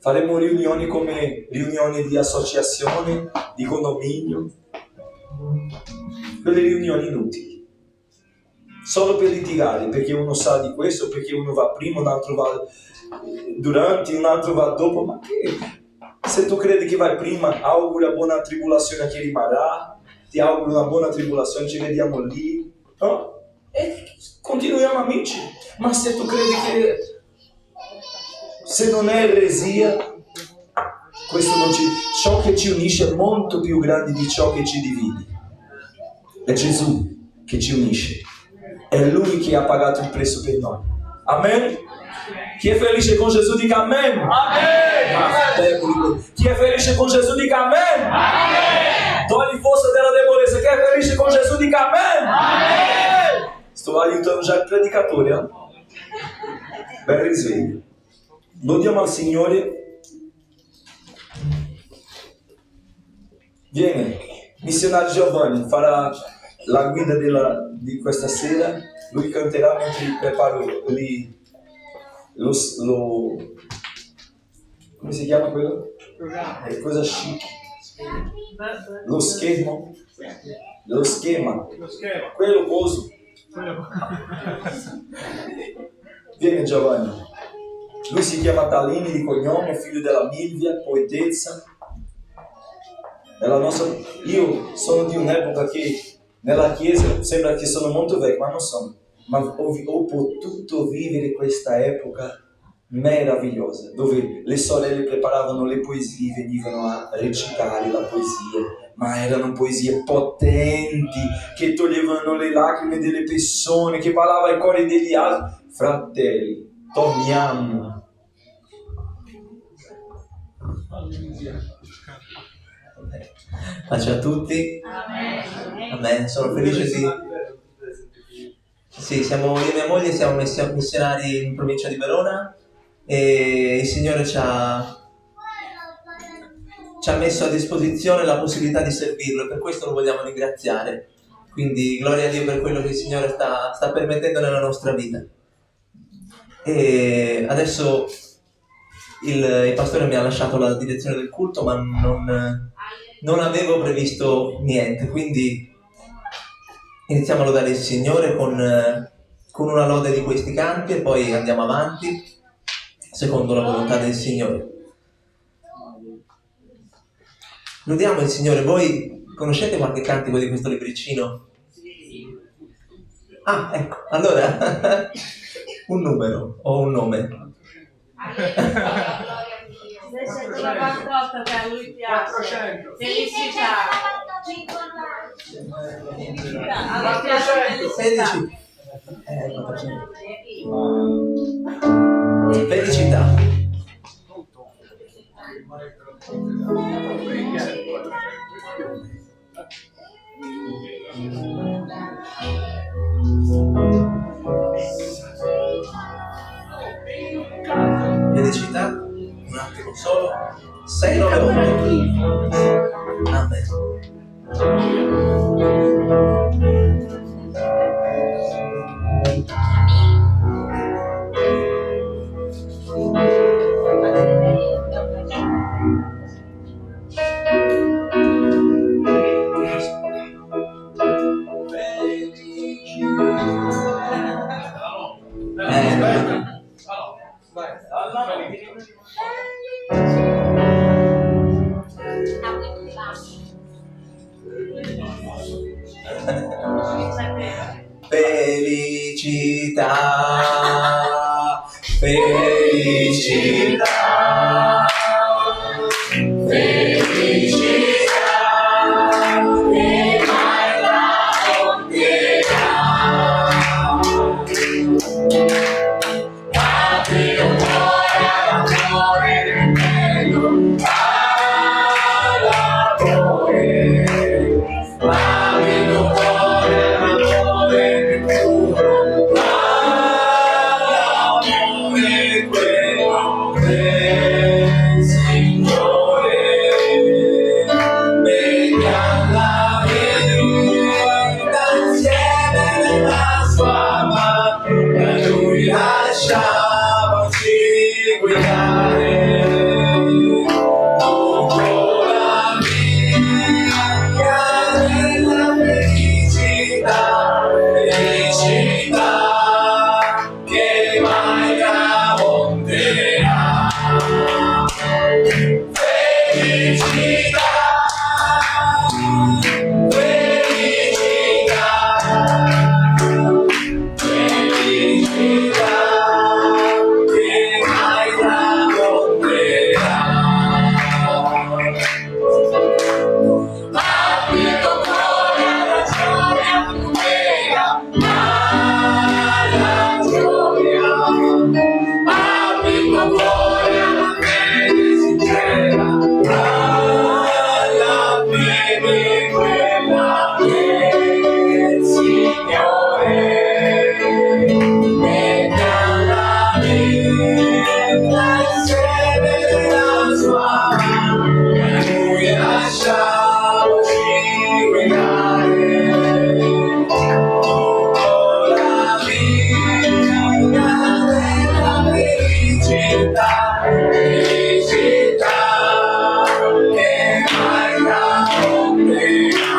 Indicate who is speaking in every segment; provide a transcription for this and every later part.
Speaker 1: Faremo riunioni come riunioni di associazione, di condominio, quelle riunioni inutili, solo per litigare, perché uno sa di questo, perché uno va prima, un altro va durante, un altro va dopo. Ma che? Se tu credi che vai prima, augura buona tribolazione a chi rimarrà, ti auguro una buona tribolazione, ci vediamo lì, no? E continuiamo amici. Ma se tu credi che se non è eresia, questo non ciò che ci unisce è molto più grande di ciò che ci divide. È Gesù che ci unisce, è Lui che ha pagato il prezzo per noi. Amen? Chi è felice con Gesù dica amen. Amen. Chi è felice con Gesù dica amen. Amen. Togli forza della debolezza. Chi è felice con Gesù dica amen. Amen. Sto aiutando già il predicatore, eh? Ben risveglio. Lodiamo al Signore. Viene, missionario Giovanni farà la guida di questa sera. Lui canterà mentre preparo lì come si chiama quello? Cosa chic? Lo schema. Quello coso. Viene Giovanni. Lui si chiama Talini di cognome, figlio della Milvia, poetessa. Io sono di un'epoca che nella chiesa sembra che sono molto vecchio, ma non sono. Ma ho potuto vivere questa epoca meravigliosa, dove le sorelle preparavano le poesie, venivano a recitare la poesia, ma erano poesie potenti, che toglievano le lacrime delle persone, che parlava ai cuori degli altri. Fratelli, torniamo.
Speaker 2: Pace a tutti. Amen. Sono felice di... Sì, siamo io e mia moglie, siamo missionari in provincia di Verona e il Signore ci ha messo a disposizione la possibilità di servirlo e per questo lo vogliamo ringraziare. Quindi gloria a Dio per quello che il Signore sta permettendo nella nostra vita. E adesso il pastore mi ha lasciato la direzione del culto, ma non avevo previsto niente, quindi iniziamo a lodare il Signore con una lode di questi canti e poi andiamo avanti secondo la volontà del Signore. Lodiamo il Signore. Voi conoscete qualche cantico di questo libricino? Ah, ecco, allora un numero o un nome.
Speaker 3: 698 che a lui piace. 400. Felicità.
Speaker 2: 16. 400. Felicità. Felicità, un attimo solo. 698. Amen. Felicità, felicità, felicità, e mai la conterà. Apri un cuore all'amore del bello, all'amore. Apri un cuore all'amore del puro, all'amore quello del Signore. Vediamo la verità insieme nella sua mano, da Lui lasciamoci guidare. sede della sua mano, e a Lui lasciamoci guidare. La via della felicità, felicità che mai tramonterà.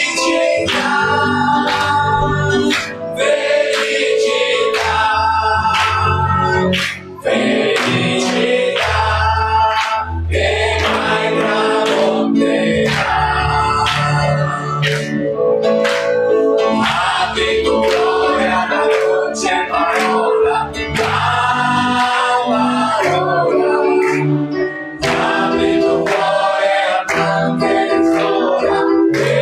Speaker 2: Felicità, felicità, felicità che mai tramonterà. Abbi tu cuore alla dolce parola, la parola. Abbi tu cuore a tante ristora, che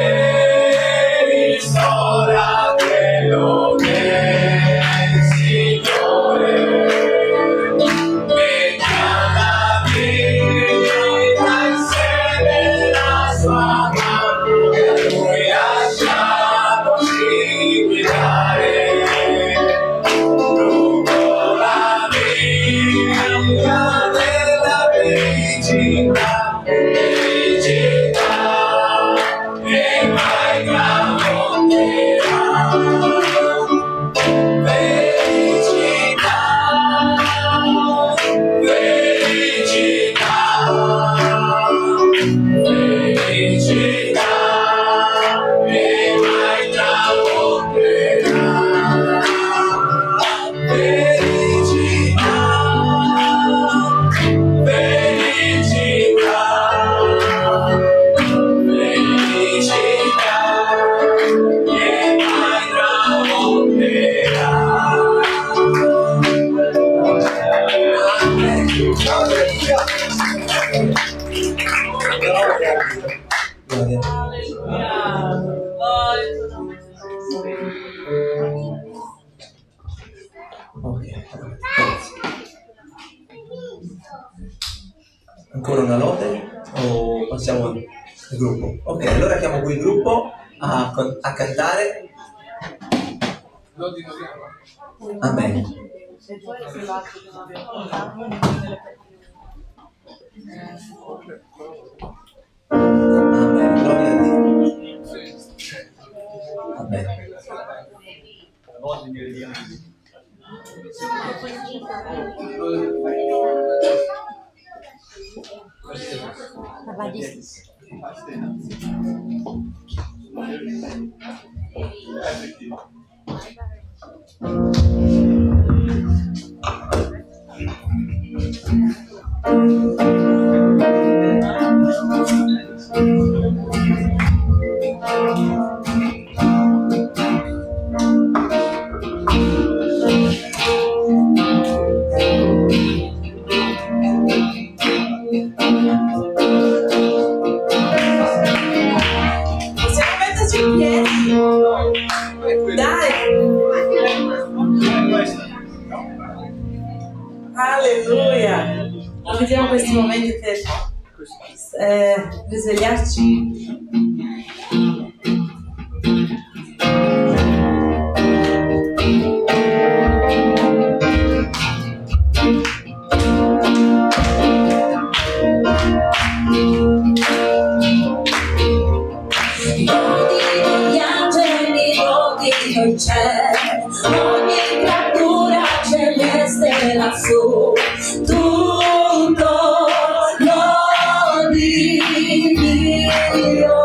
Speaker 2: ristora quello che è il Signore. Mettiamo la vita in sede della sua mano, e a Lui lasciamoci guidare. Lungo la via della felicità, felicità che mai tramonterà. Felicità, felicità, felicità che mai tramonterà. Felicità, felicità, felicità che mai tramonterà. Gloria. Ok, grazie. Ancora una lode o passiamo al gruppo? Ok, allora chiamo qui il gruppo a cantare. Amen. Amen, gloria a Dio. Amen.
Speaker 4: Possiamo metterci in piedi? Dai! Alleluia! Utilizziamo questi momenti per risvegliarci. Lodino gli angeli, lodino il cielo, ogni creatura celeste lassù, tutto lodi Dio.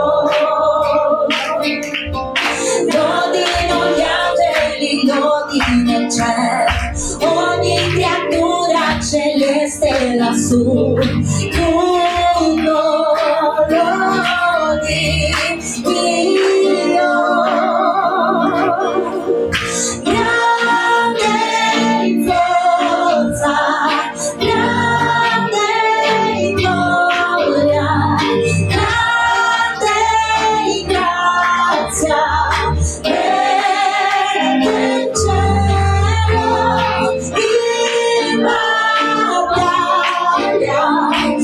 Speaker 4: Lodino gli angeli, lodino il cielo, ogni creatura celeste lassù, tutto lodi Dio. Grande in forza, grande in gloria, grande in grazia, vede in cielo in battaglia, in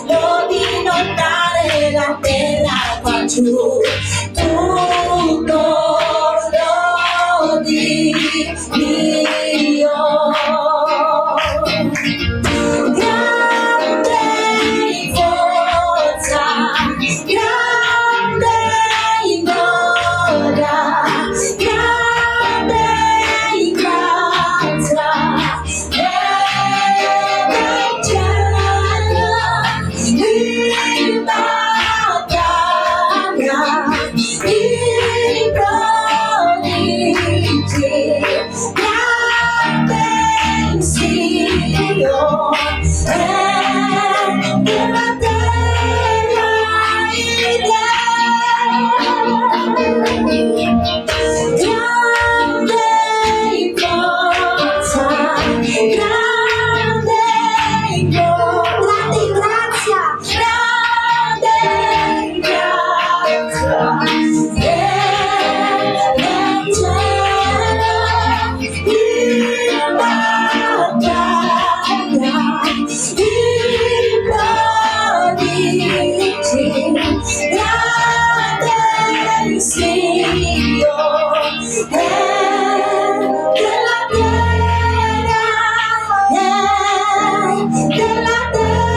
Speaker 4: non inondare la terra qua giù. Tutto lo di Dio. Grande in forza, grande in gloria, grande in grazia, nel cielo, in battaglia, in prodigi, grande in Sion, della terra idea. Grande in forza, grande in grazia, grande in grazia, nel cielo, in battaglia, in prodigi, grande in Sion, della terra, della terra, della terra,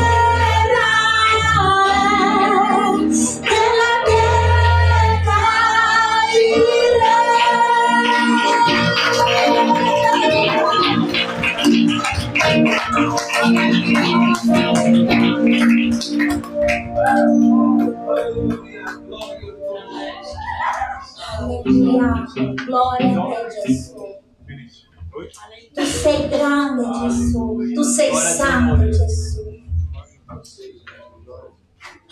Speaker 4: Alleluia, gloria a te Gesù. Tu sei grande Gesù, tu sei santo Gesù.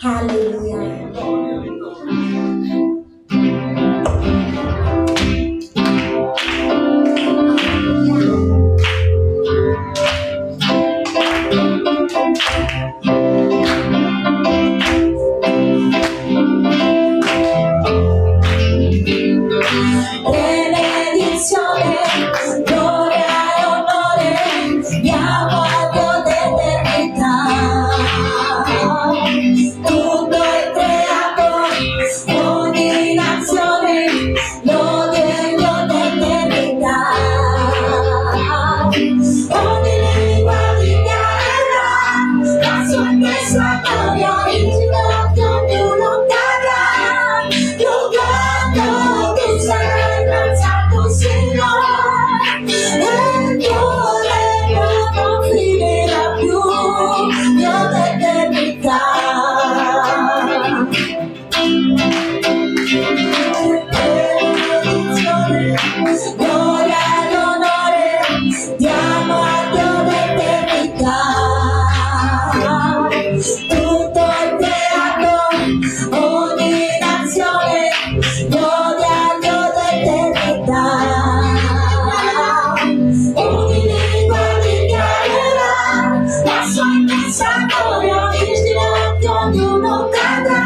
Speaker 4: Alleluia. Benedizione, gloria e onore, diamo a Dio d'eternità. Tutto è creato, ogni nazione, lode il Dio d'eternità. Ogni lingua dichiarerà la sua stessa gloria, in ginocchio ognuno cadrà. Lodando tu sarai innalzato, Signore, e il tuo regno non finirà più, Dio d'eternità. Benedizione, gloria ed onore, diamo a Dio d'eternità. Tutto è creato, ogni nazione, lode al Dio d'eternità. Ogni lingua dichiarerà la sua immensa gloria, in ginocchio ognuno cadrà.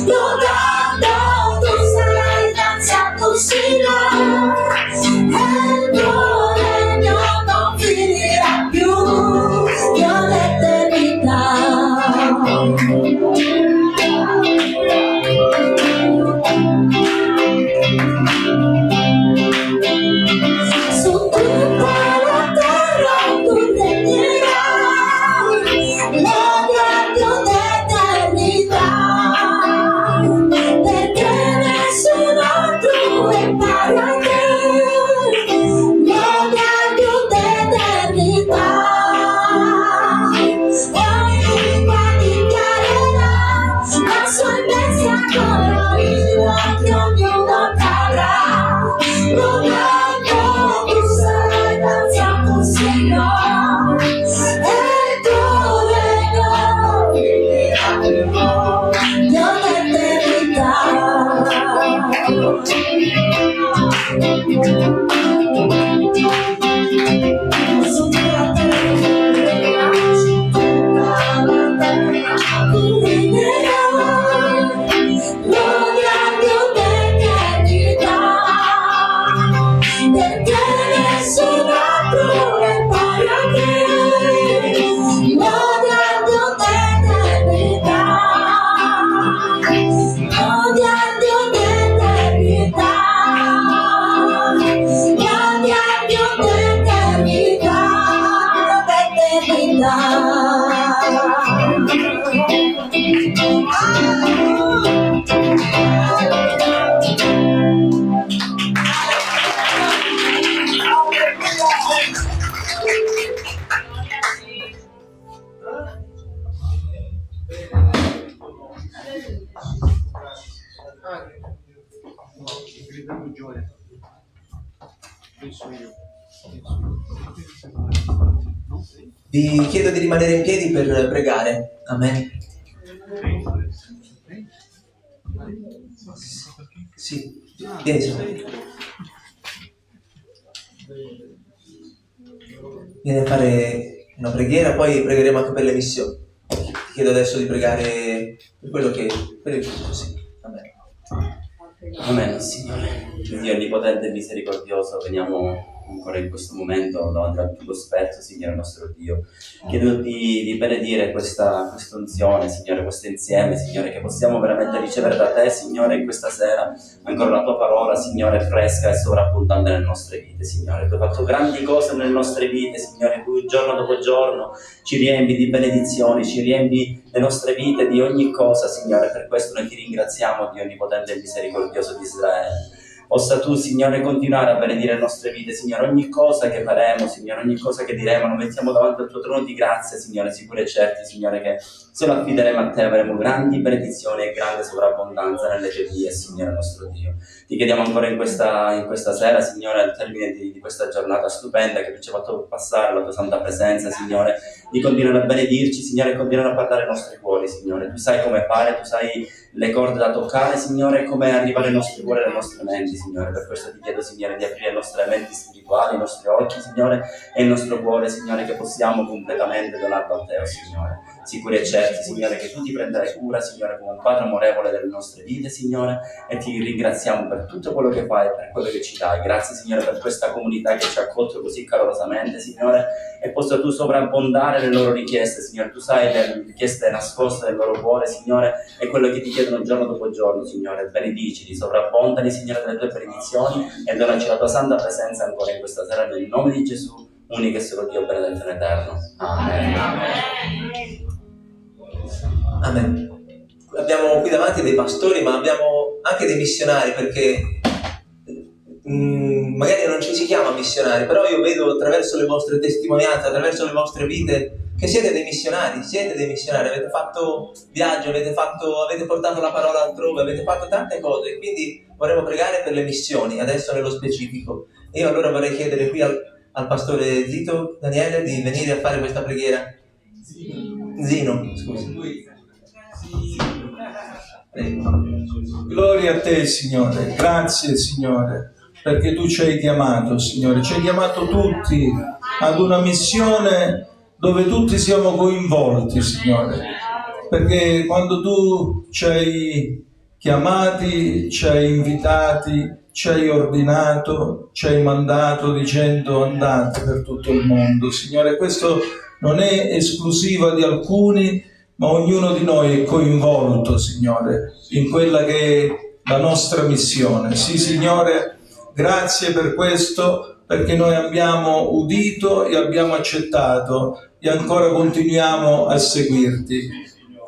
Speaker 4: Lodando tu sarai innalzato, Signore, e il tuo regno non finirà più, Dio d'eternità. Su tutta la terra tu regnerai, lode al Dio d'eternità, perché nessun altro è pari a te. Lode al Dio d'eternità. Ogni lingua dichiarerà la sua immensa gloria, in ginocchio ognuno cadrà. Lodando tu sarai innalzato, Signore, e il tuo regno non finirà più, Dio d'eternità. Su tutta la terra, tu regnerai, lode al Dio d'eternità, perché nessun altro è pari a te. Lode al Dio d'eternità.
Speaker 5: ricevendo gioia. Penso io.
Speaker 2: Vi chiedo di rimanere in piedi per pregare. Amen. Sì, vieni su. Vieni a fare una preghiera, poi pregheremo anche per le missioni. Ti chiedo adesso di pregare per quello che è giusto, sì. Amen.
Speaker 6: Amen, Signore. Dio onnipotente e misericordioso, veniamo ancora in questo momento davanti al tuo cospetto, Signore nostro Dio. Chiedo di benedire questa unzione, Signore, questo insieme, Signore, che possiamo veramente ricevere da te, Signore, in questa sera ancora la tua parola, Signore, fresca e sovrabbondante nelle nostre vite, Signore. Tu hai fatto grandi cose nelle nostre vite, Signore, tu giorno dopo giorno ci riempi di benedizioni, ci riempi le nostre vite di ogni cosa, Signore. Per questo noi ti ringraziamo, Dio onnipotente e misericordioso di Israele. Possa tu, Signore, continuare a benedire le nostre vite, Signore, ogni cosa che faremo, Signore, ogni cosa che diremo, lo mettiamo davanti al tuo trono di grazia, Signore, sicuri e certi, Signore, che se lo affideremo a te avremo grandi benedizioni e grande sovrabbondanza nelle tue vie, Signore nostro Dio. Ti chiediamo ancora in questa sera, Signore, al termine di questa giornata stupenda che ci ha fatto passare la tua santa presenza, Signore, di continuare a benedirci, Signore, e continuare a parlare ai nostri cuori, Signore. Tu sai come fare, tu sai le corde da toccare, Signore, come arrivare ai nostri cuori e alle nostre menti, Signore. Per questo ti chiedo, Signore, di aprire le nostre menti spirituali, i nostri occhi, Signore, e il nostro cuore, Signore, che possiamo completamente donarlo a te, oh Signore. Sicuri e certi, Signore, che tu ti prenderai cura, Signore, come un Padre amorevole delle nostre vite, Signore, e ti ringraziamo per tutto quello che fai e per quello che ci dai. Grazie, Signore, per questa comunità che ci ha accolto così calorosamente, Signore, e possa tu sovrabbondare le loro richieste, Signore. Tu sai le richieste nascoste del loro cuore, Signore, e quello che ti chiedono giorno dopo giorno, Signore. Benedicili, sovrabbondali, Signore, delle tue benedizioni e donaci la tua santa presenza ancora in questa sera, nel nome di Gesù, unico e solo Dio benedetto in eterno. Amen.
Speaker 2: Amen. Abbiamo qui davanti dei pastori, ma abbiamo anche dei missionari, perché magari non ci si chiama missionari, però io vedo attraverso le vostre testimonianze, attraverso le vostre vite, che siete dei missionari, avete fatto viaggio, avete portato la parola altrove, avete fatto tante cose, quindi vorremmo pregare per le missioni, adesso nello specifico. Io allora vorrei chiedere qui al pastore Zito, Daniele, di venire a fare questa preghiera. Zino, scusa.
Speaker 1: Gloria a te, Signore. Grazie, Signore, perché tu ci hai chiamato, Signore. Ci hai chiamato tutti ad una missione dove tutti siamo coinvolti, Signore. Perché quando tu ci hai chiamati, ci hai invitati, ci hai ordinato, ci hai mandato dicendo andate per tutto il mondo, Signore. Questo non è esclusiva di alcuni, ma ognuno di noi è coinvolto, Signore, in quella che è la nostra missione. Sì, Signore, grazie per questo, perché noi abbiamo udito e abbiamo accettato e ancora continuiamo a seguirti.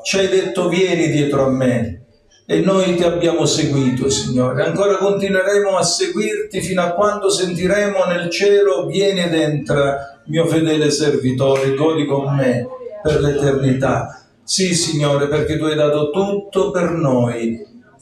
Speaker 1: Ci hai detto vieni dietro a me e noi ti abbiamo seguito, Signore. Ancora continueremo a seguirti fino a quando sentiremo nel cielo vieni ed entra, mio fedele servitore, godi con me per l'eternità. Sì, Signore, perché tu hai dato tutto per noi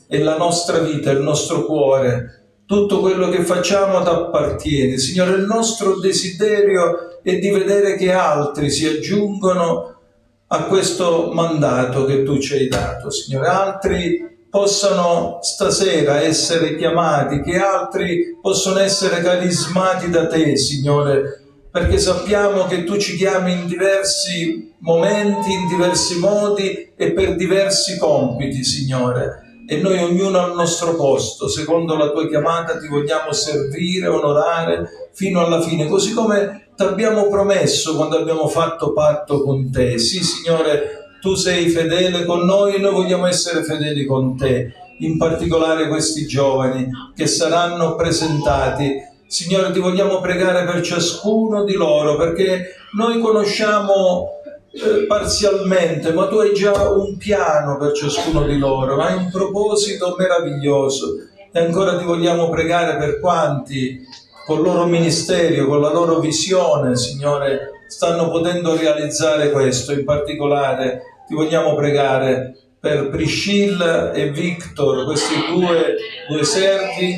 Speaker 1: e la nostra vita, il nostro cuore, tutto quello che facciamo ti appartiene. Signore, il nostro desiderio è di vedere che altri si aggiungono a questo mandato che tu ci hai dato, Signore. Altri possano stasera essere chiamati, che altri possono essere carismati da te, Signore, perché sappiamo che tu ci chiami in diversi momenti, in diversi modi e per diversi compiti, Signore. E noi ognuno al nostro posto, secondo la tua chiamata, ti vogliamo servire, onorare fino alla fine, così come ti abbiamo promesso quando abbiamo fatto patto con te. Sì, Signore, tu sei fedele con noi e noi vogliamo essere fedeli con te, in particolare questi giovani che saranno presentati. Signore, ti vogliamo pregare per ciascuno di loro, perché noi conosciamo parzialmente, ma tu hai già un piano per ciascuno di loro, hai un proposito meraviglioso. E ancora ti vogliamo pregare per quanti, con il loro ministero, con la loro visione, Signore, stanno potendo realizzare questo. In particolare ti vogliamo pregare per Priscilla e Victor, questi due servi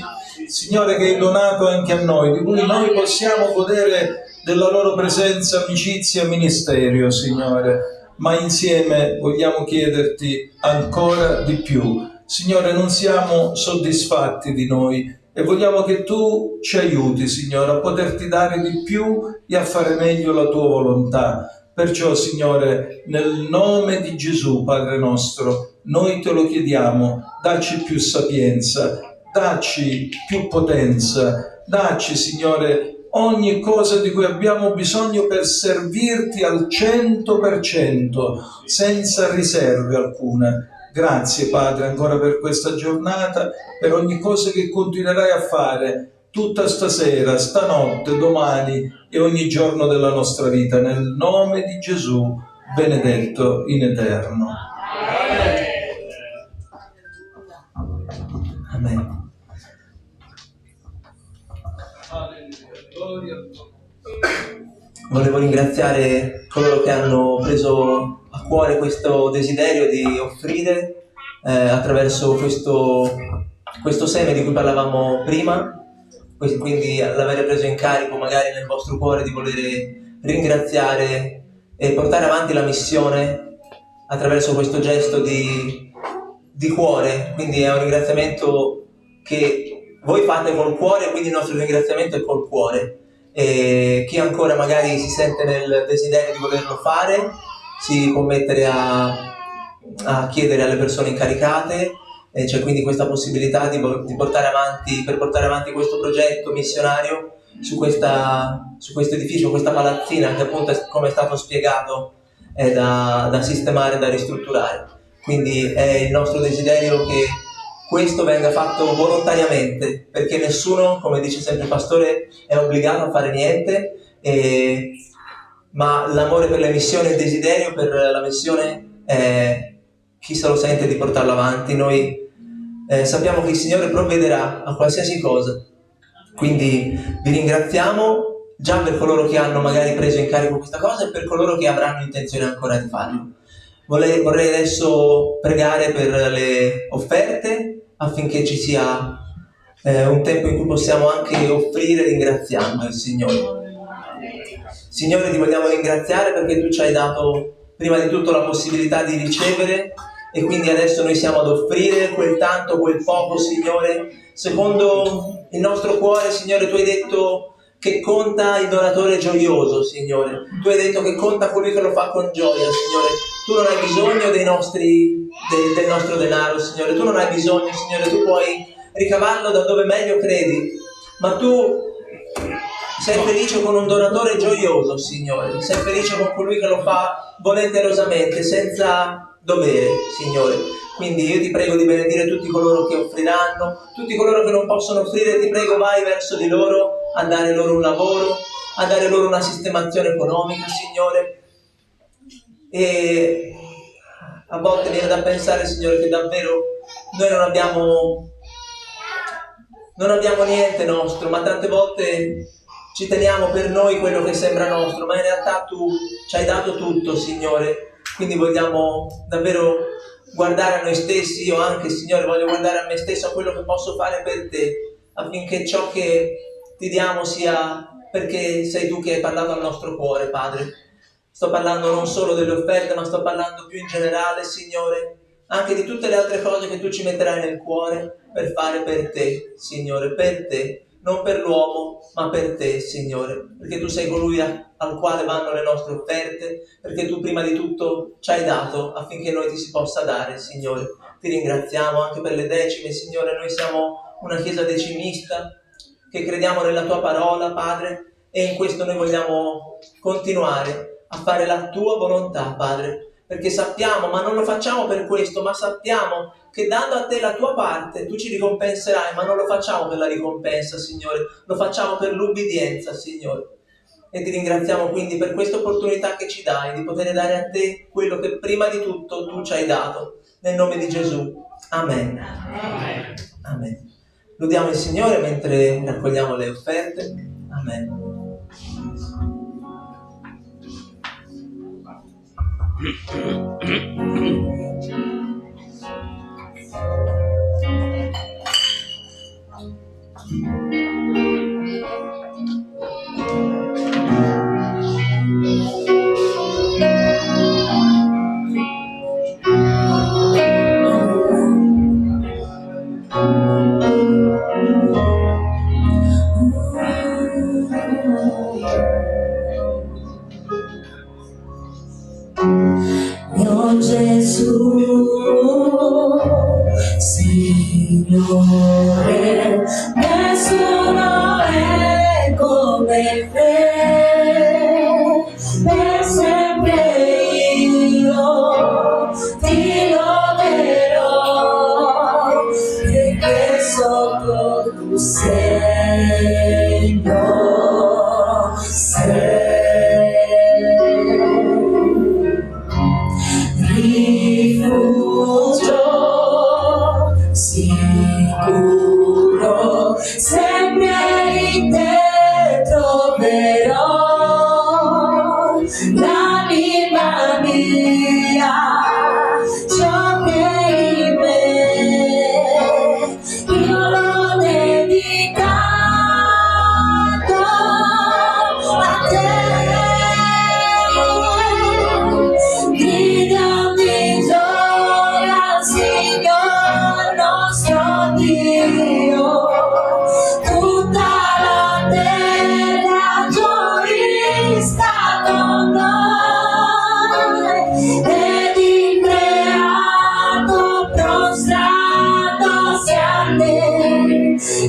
Speaker 1: Signore, che hai donato anche a noi, di cui noi possiamo godere della loro presenza, amicizia e ministerio, Signore. Ma insieme vogliamo chiederti ancora di più. Signore, non siamo soddisfatti di noi e vogliamo che tu ci aiuti, Signore, a poterti dare di più e a fare meglio la tua volontà. Perciò, Signore, nel nome di Gesù, Padre nostro, noi te lo chiediamo, dacci più sapienza, dacci più potenza, dacci, Signore, ogni cosa di cui abbiamo bisogno per servirti al 100%, senza riserve alcuna. Grazie, Padre, ancora per questa giornata, per ogni cosa che continuerai a fare tutta stasera, stanotte, domani e ogni giorno della nostra vita, nel nome di Gesù, benedetto in eterno.
Speaker 2: Amen. Volevo ringraziare coloro che hanno preso a cuore questo desiderio di offrire attraverso questo seme di cui parlavamo prima, quindi l'avere preso in carico magari nel vostro cuore di volere ringraziare e portare avanti la missione attraverso questo gesto di cuore. Quindi è un ringraziamento che voi fate col cuore, quindi il nostro ringraziamento è col cuore. E chi ancora magari si sente nel desiderio di volerlo fare si può mettere a chiedere alle persone incaricate, e c'è quindi questa possibilità di portare avanti questo progetto missionario su questo edificio, questa palazzina che appunto, come è stato spiegato, è da sistemare, da ristrutturare. Quindi è il nostro desiderio che questo venga fatto volontariamente, perché nessuno, come dice sempre il pastore, è obbligato a fare niente, ma l'amore per le missioni e il desiderio per la missione è chi se lo sente di portarlo avanti. Noi sappiamo che il Signore provvederà a qualsiasi cosa, quindi vi ringraziamo già per coloro che hanno magari preso in carico questa cosa e per coloro che avranno intenzione ancora di farlo. Vorrei adesso pregare per le offerte affinché ci sia un tempo in cui possiamo anche offrire ringraziando il Signore. Signore, ti vogliamo ringraziare perché tu ci hai dato prima di tutto la possibilità di ricevere, e quindi adesso noi siamo ad offrire quel tanto, quel poco, Signore, secondo il nostro cuore. Signore, tu hai detto che conta il donatore gioioso, Signore. Tu hai detto che conta colui che lo fa con gioia, Signore. Tu non hai bisogno del nostro denaro, Signore. Tu non hai bisogno, Signore. Tu puoi ricavarlo da dove meglio credi. Ma tu sei felice con un donatore gioioso, Signore. Sei felice con colui che lo fa volenterosamente, senza dovere, Signore. Quindi io ti prego di benedire tutti coloro che offriranno, tutti coloro che non possono offrire, ti prego, vai verso di loro a dare loro un lavoro, a dare loro una sistemazione economica, Signore. E a volte viene da pensare, Signore, che davvero noi non abbiamo niente nostro, ma tante volte ci teniamo per noi quello che sembra nostro, ma in realtà tu ci hai dato tutto, Signore. Quindi vogliamo davvero guardare a noi stessi. Io anche, Signore, voglio guardare a me stesso, a quello che posso fare per te, affinché ciò che ti diamo sia perché sei tu che hai parlato al nostro cuore, Padre. Sto parlando non solo delle offerte, ma sto parlando più in generale, Signore, anche di tutte le altre cose che tu ci metterai nel cuore per fare per te, Signore, per te. Non per l'uomo, ma per te, Signore, perché tu sei colui al quale vanno le nostre offerte, perché tu prima di tutto ci hai dato affinché noi ti si possa dare, Signore. Ti ringraziamo anche per le decime, Signore. Noi siamo una chiesa decimista che crediamo nella tua parola, Padre, e in questo noi vogliamo continuare a fare la tua volontà, Padre, perché sappiamo, ma non lo facciamo per questo, ma sappiamo che dando a te la tua parte tu ci ricompenserai, ma non lo facciamo per la ricompensa, Signore, lo facciamo per l'ubbidienza, Signore. E ti ringraziamo quindi per questa opportunità che ci dai di poter dare a te quello che prima di tutto tu ci hai dato, nel nome di Gesù. Amen. Amen. Amen. Lodiamo il Signore mentre raccogliamo le offerte. Amen.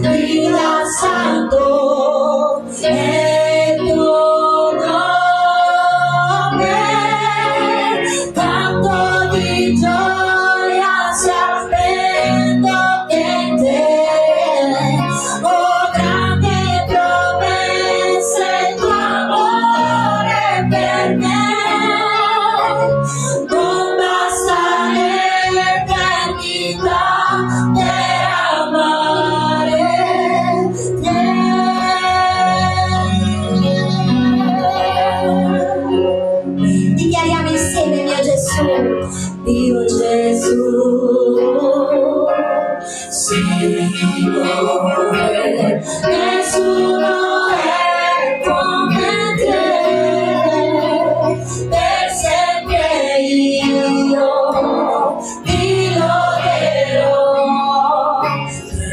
Speaker 4: grida santo è tuo nome, canto di gioia sapendo che in te, oh grande promessa il tuo amore per me, non basta l'eternità per amare te. Dichiariamo insieme mio Gesù, mio Gesù, Signore, nessuno è come te, per sempre io ti loderò,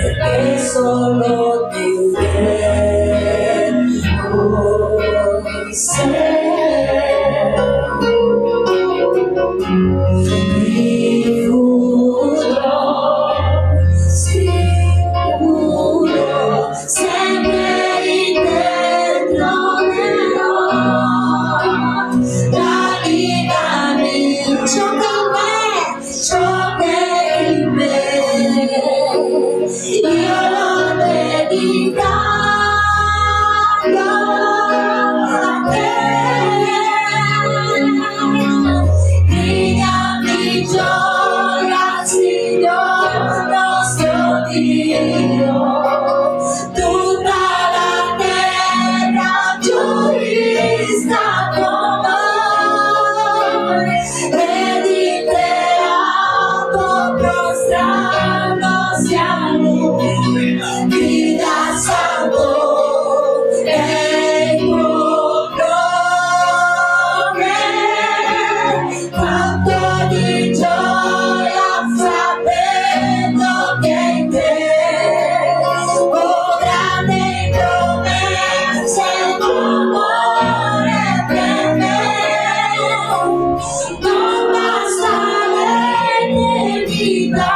Speaker 4: perché solo tu sei. Sicuro, sempre in te troverò la vita mia, ciò che in me, io lo dedicato a te. Gridiami gioia, Signore nostro Dio, tutta la terra giurisca con noi, ed il teatro prostrandosi a lui, grida santo è il tuo nome, canto di gioia sapendo che in te, oh grande promessa il tuo amore per me, non basta l'eternità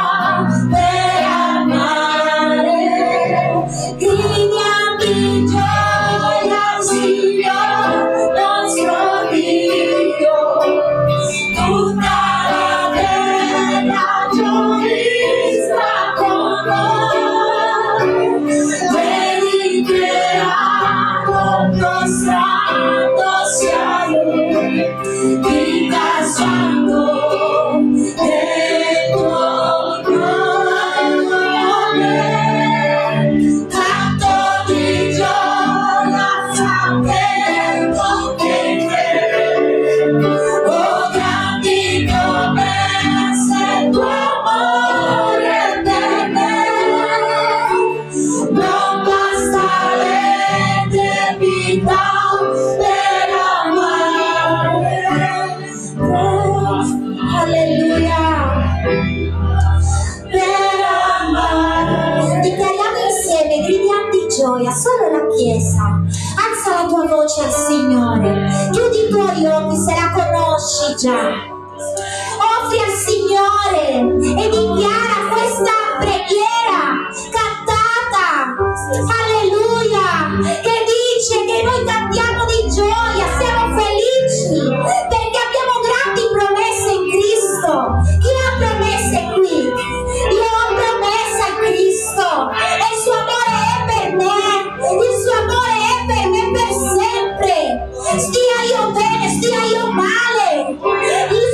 Speaker 4: per amare, gridiami gioia, Signore nostro Dio, tutta la terra giurisca con noi, vedi il creato prostrandosi a lui, grida santo è il tuo nome, canto di gioia sapendo che in te, oh grandi promesse il tuo amore per me, non basta l'eternità per amare te. Alleluia, per amare. Dichiariamo insieme, gridiamo di gioia, solo la Chiesa. Alza la tua voce al Signore, chiudi i tuoi occhi se la conosci già. Offri al Signore e dichiara questa preghiera cantata, alleluia, che dice che noi cantiamo di gioia, siamo felici perché abbiamo grandi promesse in Cristo. Chi ha promesse qui? Io ho promessa in Cristo e il suo amore è per me, il suo amore è per me per sempre. Stia io bene, stia io male, il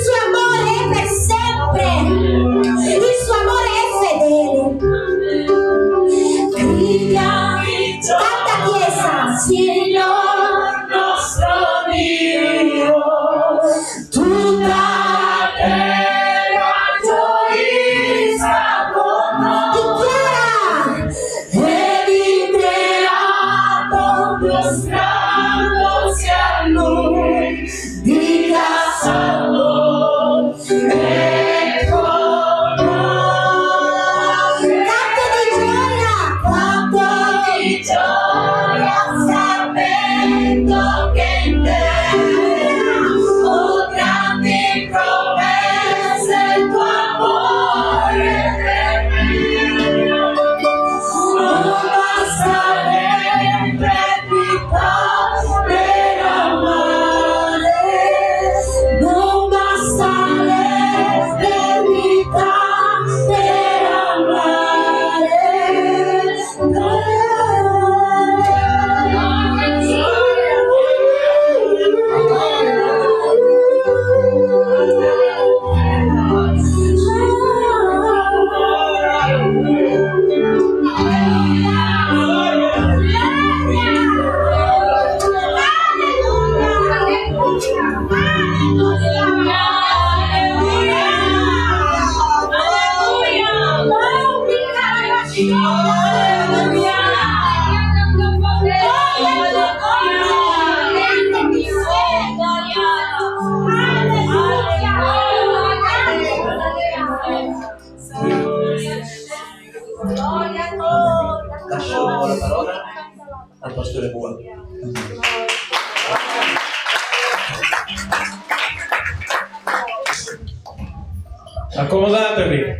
Speaker 7: Accomodatevi.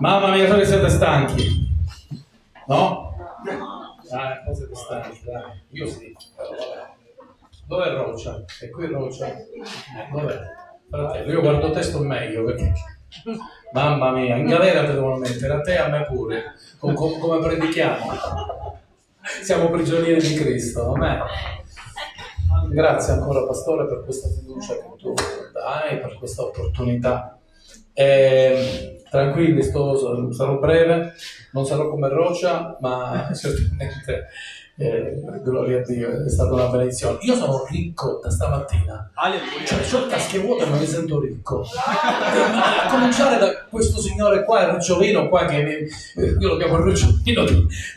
Speaker 7: Mamma mia, voi siete stanchi. No? Siete stanchi, dai. Io sì. Dov'è Roccia? È qui Roccia? Dov'è? Fratello, io guardo te sto meglio perché... Mamma mia, in galera te devono mettere, a te e a me pure. Come predichiamo. Siamo prigionieri di Cristo, amen. Grazie ancora Pastore per questa fiducia che tu dai, per questa opportunità. Tranquilli, sarò breve, non sarò come Roccia, ma certamente gloria a Dio, è stata una benedizione. Io sono ricco da stamattina, cioè ho tasche vuote ma mi sento ricco. A cominciare da questo signore qua, il Ricciolino qua, io lo chiamo il Ricciolino,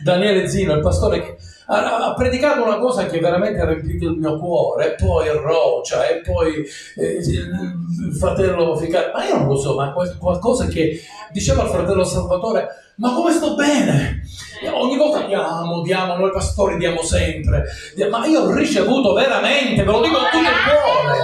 Speaker 7: Daniele Zino, il pastore che ha predicato una cosa che veramente ha riempito il mio cuore, e poi Roccia, e poi il fratello Ficari, ma io non lo so, ma qualcosa che diceva il fratello Salvatore, ma come sto bene? Ogni volta diamo, noi pastori diamo sempre, ma io ho ricevuto veramente, ve lo dico con tutto il cuore,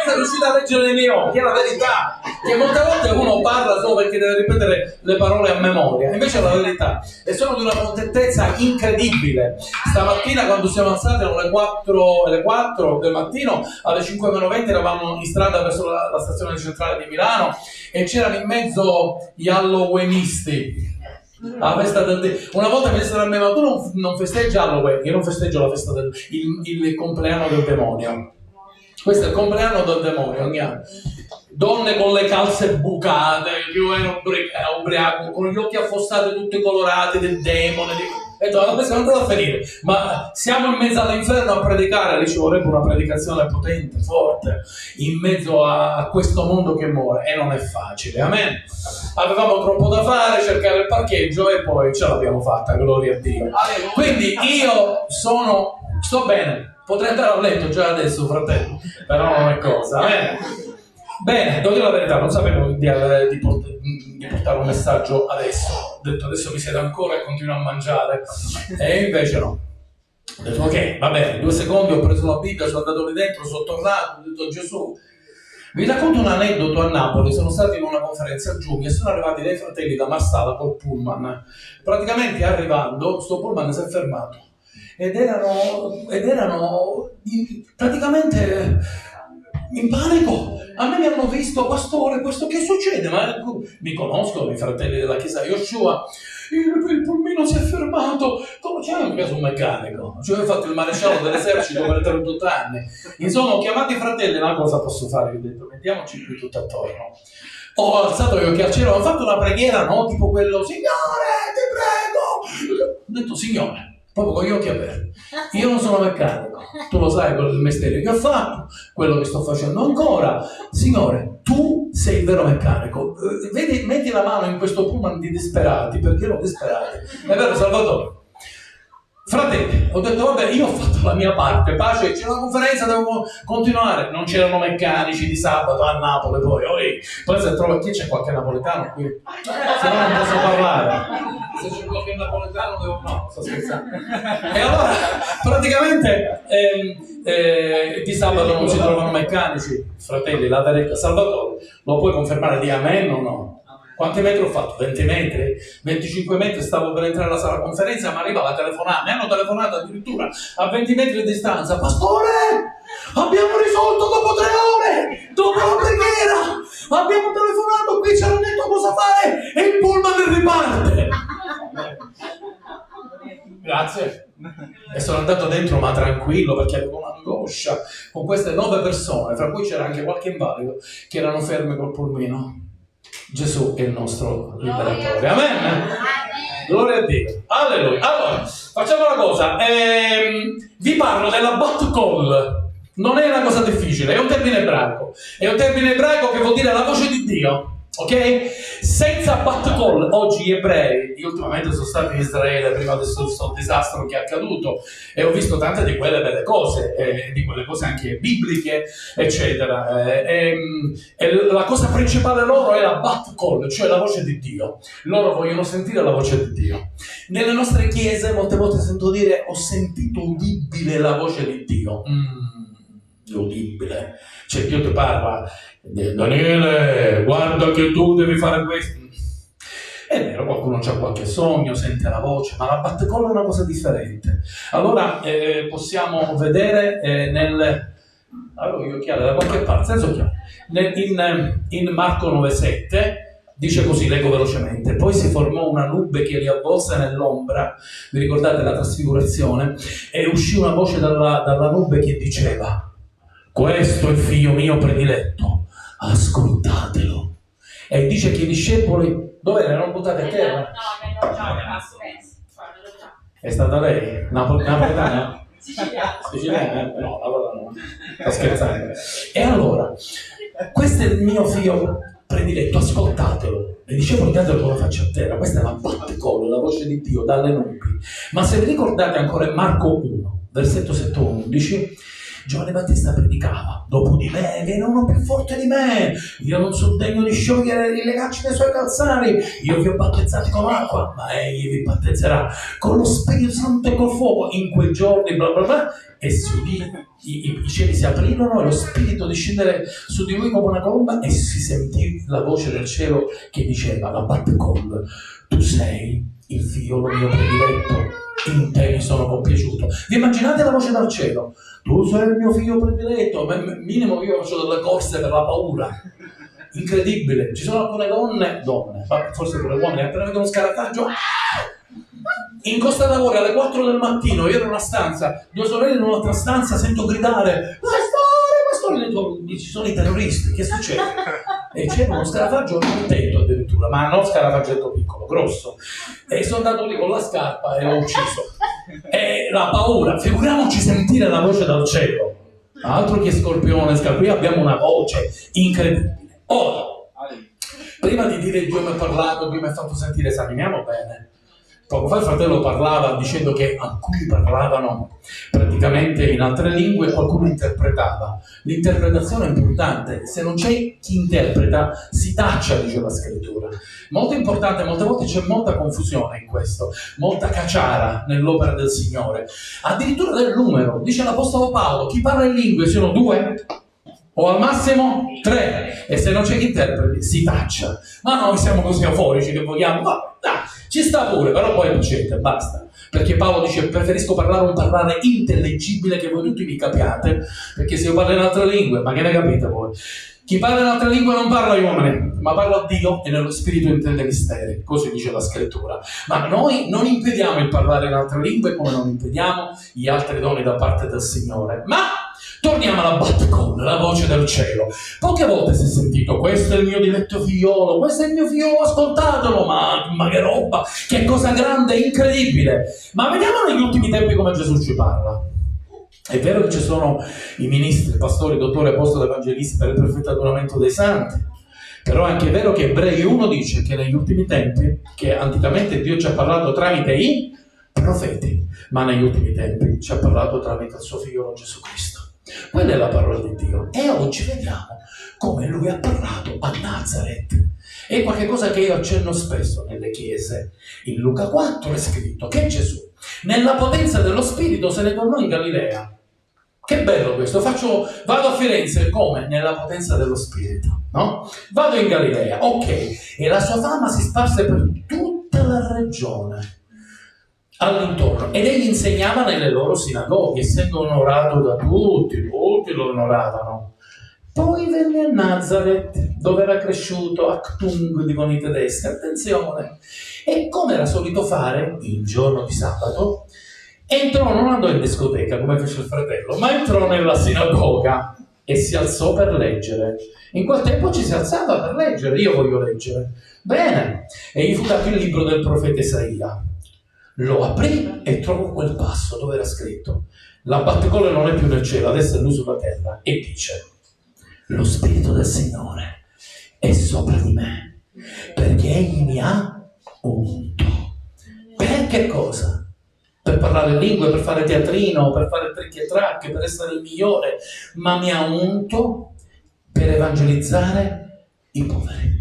Speaker 7: siete riusciti a leggere nei miei occhi, è la verità, che molte volte uno parla solo perché deve ripetere le parole a memoria, invece è la verità, e sono di una contentezza incredibile. Stamattina quando siamo alzati erano le 4 del mattino, alle 5:20 eravamo in strada verso la stazione centrale di Milano e c'erano in mezzo gli halloweenisti. La festa una volta mi dissero a me, ma tu non festeggi Halloween? Io non festeggio la festa il compleanno del demonio. Questo è il compleanno del demonio ogni anno. Donne con le calze bucate, più ubriaco, con gli occhi affossati tutti colorati del demone. E tu, questo è andato a finire. Ma siamo in mezzo all'inferno a predicare, lì ci vorrebbe una predicazione potente, forte, in mezzo a questo mondo che muore, e non è facile, amen. Avevamo troppo da fare, cercare il parcheggio e poi ce l'abbiamo fatta, gloria a Dio. Quindi io sto bene, potrei andare a letto già adesso, fratello, però non è cosa, amen. Bene, devo dire la verità, non sapevo di portare un messaggio adesso. Ho detto adesso mi siedo ancora e continuo a mangiare, e invece no. Ho detto ok, va bene, 2 secondi, ho preso la Bibbia, sono andato lì dentro, sono tornato, ho detto Gesù. Vi racconto un aneddoto a Napoli, sono stato in una conferenza a giugno e sono arrivati dei fratelli da Marsala col pullman. Praticamente arrivando, sto pullman si è fermato ed erano praticamente in panico. A me mi hanno visto, pastore, questo che succede? Ma mi conoscono i fratelli della chiesa Yoshua. Il pulmino si è fermato. Come c'è un caso un meccanico? Cioè, ho fatto il maresciallo dell'esercito per 38 anni. Insomma, ho chiamato i fratelli, ma cosa posso fare? Io ho detto, mettiamoci qui tutto attorno. Ho alzato gli occhi al cielo, ho fatto una preghiera, no? Tipo quello, Signore, ti prego. Ho detto, Signore, proprio con gli occhi aperti. Io non sono meccanico, tu lo sai quello del mestiere che ho fatto, quello che sto facendo ancora. Signore, tu sei il vero meccanico. Vedi, metti la mano in questo pullman di disperati, perché erano disperati. È vero, Salvatore? Fratelli, ho detto vabbè, io ho fatto la mia parte, pace, c'è una conferenza, devo continuare. Non c'erano meccanici di sabato a Napoli, poi se trova chi c'è qualche napoletano qui, se no non posso parlare. Se c'è qualche napoletano no, sto scherzando. E allora praticamente di sabato non si trovano meccanici. Fratelli, la verità, Salvatore, lo puoi confermare di amen o no? Quanti metri ho fatto? 20 metri? 25 metri, stavo per entrare alla sala conferenza, ma arriva la telefonata, mi hanno telefonato addirittura a 20 metri di distanza. Pastore, abbiamo risolto dopo 3 ore, dopo la preghiera, abbiamo telefonato qui, ci hanno detto cosa fare e il pullman riparte. Grazie. E sono andato dentro ma tranquillo perché avevo un'angoscia con queste 9 persone, fra cui c'era anche qualche invalido che erano fermi col pulmino. Gesù è il nostro liberatore, amen. Gloria a Dio, alleluia. Allora, facciamo una cosa, vi parlo della bat call. Non è una cosa difficile, è un termine ebraico che vuol dire la voce di Dio. Ok? Senza bat call, oggi gli ebrei, io ultimamente sono stato in Israele prima di questo disastro che è accaduto e ho visto tante di quelle belle cose, di quelle cose anche bibliche, eccetera. E la cosa principale loro è la bat call, cioè la voce di Dio. Loro vogliono sentire la voce di Dio. Nelle nostre chiese molte volte sento dire ho sentito udibile la voce di Dio. udibile. Cioè Dio ti parla, Daniele, guarda che tu devi fare questo. È vero, qualcuno ha qualche sogno, sente la voce, ma la battecolla è una cosa differente. Allora possiamo vedere avevo gli occhiali da qualche parte, senza occhiali. In Marco 9,7 dice così, leggo velocemente: poi si formò una nube che li avvolse nell'ombra, vi ricordate la trasfigurazione, e uscì una voce dalla nube che diceva: questo è il figlio mio prediletto, ascoltatelo. E dice che i discepoli dove erano buttati a terra? È stata lei? Napoletana? Siciliana? No, no, sto scherzando. E allora, questo è il mio figlio prediletto, ascoltatelo. E discepoli diedero con la faccia a terra. Questa è la battecolla, la voce di Dio dalle nubi. Ma se vi ricordate ancora Marco 1, versetto 7-11, Giovanni Battista predicava: dopo di me viene uno più forte di me, io non sono degno di sciogliere i legacci dei suoi calzari, io vi ho battezzati con acqua, ma egli vi battezzerà con lo Spirito Santo e col fuoco. In quei giorni bla bla bla, e si udì, i cieli si aprirono e lo Spirito discendere su di lui come una colomba, e si sentì la voce del cielo che diceva, la battecolla: tu sei il figliolo mio prediletto, in te mi sono compiaciuto. Vi immaginate la voce dal cielo? Tu sei il mio figlio prediletto. Minimo io faccio delle corse per la paura. Incredibile. Ci sono alcune donne, forse pure uomini, appena vedono uno scarafagio, in Costa d'Avorio alle 4 del mattino, io ero in una stanza, 2 sorelle in un'altra stanza, sento gridare: Pastore, ci sono i terroristi, che succede? E c'era uno scarafaggio in un tetto addirittura, ma non scarafaggetto piccolo, grosso. E sono andato lì con la scarpa e l'ho ucciso. E la paura, figuriamoci sentire la voce dal cielo. Altro che scorpione, qui abbiamo una voce incredibile. Ora, prima di dire Dio mi ha parlato, Dio mi ha fatto sentire, esaminiamo bene. Poco fa il fratello parlava dicendo che alcuni parlavano praticamente in altre lingue e qualcuno interpretava. L'interpretazione è importante, se non c'è chi interpreta si taccia, dice la scrittura. Molto importante, molte volte c'è molta confusione in questo, molta caciara nell'opera del Signore. Addirittura del numero, dice l'Apostolo Paolo, chi parla in lingue sono 2 o al massimo 3, e se non c'è chi interpreti si taccia. Ma noi siamo così euforici che vogliamo, ci sta pure, però poi lucete, basta. Perché Paolo dice: preferisco parlare un parlare intellegibile che voi tutti mi capiate, perché se io parlo in altre lingue, ma che ne capite voi? Chi parla in altre lingue non parla agli uomini, ma parla a Dio, e nello spirito intende misteri, così dice la scrittura. Ma noi non impediamo il parlare in altre lingue, come non impediamo gli altri doni da parte del Signore. Ma torniamo alla battecolla, la voce del cielo. Poche volte si è sentito: questo è il mio diletto figliolo, questo è il mio figliolo, ascoltatelo. Ma che roba, che cosa grande, incredibile. Ma vediamo negli ultimi tempi come Gesù ci parla. È vero che ci sono i ministri, pastori, dottori, apostoli, evangelisti per il perfetto adoramento dei santi, però è anche vero che Ebrei 1 dice che negli ultimi tempi, che anticamente Dio ci ha parlato tramite i profeti, ma negli ultimi tempi ci ha parlato tramite il suo figlio Gesù Cristo. Quella è la parola di Dio, e oggi vediamo come lui ha parlato a Nazareth. È qualcosa che io accenno spesso nelle chiese. In Luca 4 è scritto che Gesù, nella potenza dello Spirito, se ne tornò in Galilea. Che bello questo, vado a Firenze, come? Nella potenza dello Spirito, no? Vado in Galilea, ok, e la sua fama si sparse per tutta la regione all'intorno, ed egli insegnava nelle loro sinagoghe, essendo onorato da tutti lo onoravano. Poi venne a Nazareth, dove era cresciuto, a Ctung, dicono i tedeschi, attenzione, e come era solito fare, il giorno di sabato, entrò, non andò in discoteca come fece il fratello, ma entrò nella sinagoga e si alzò per leggere. In quel tempo ci si alzava per leggere, io voglio leggere. Bene, e gli fu dato il libro del profeta Isaia. Lo aprì e trovò quel passo dove era scritto: la battecolla non è più nel cielo, adesso è lui sulla terra, e dice: lo Spirito del Signore è sopra di me, perché egli mi ha unto. Per che cosa? Per parlare lingue, per fare teatrino, per fare tricchi e tracche, per essere il migliore, ma mi ha unto per evangelizzare i poveri.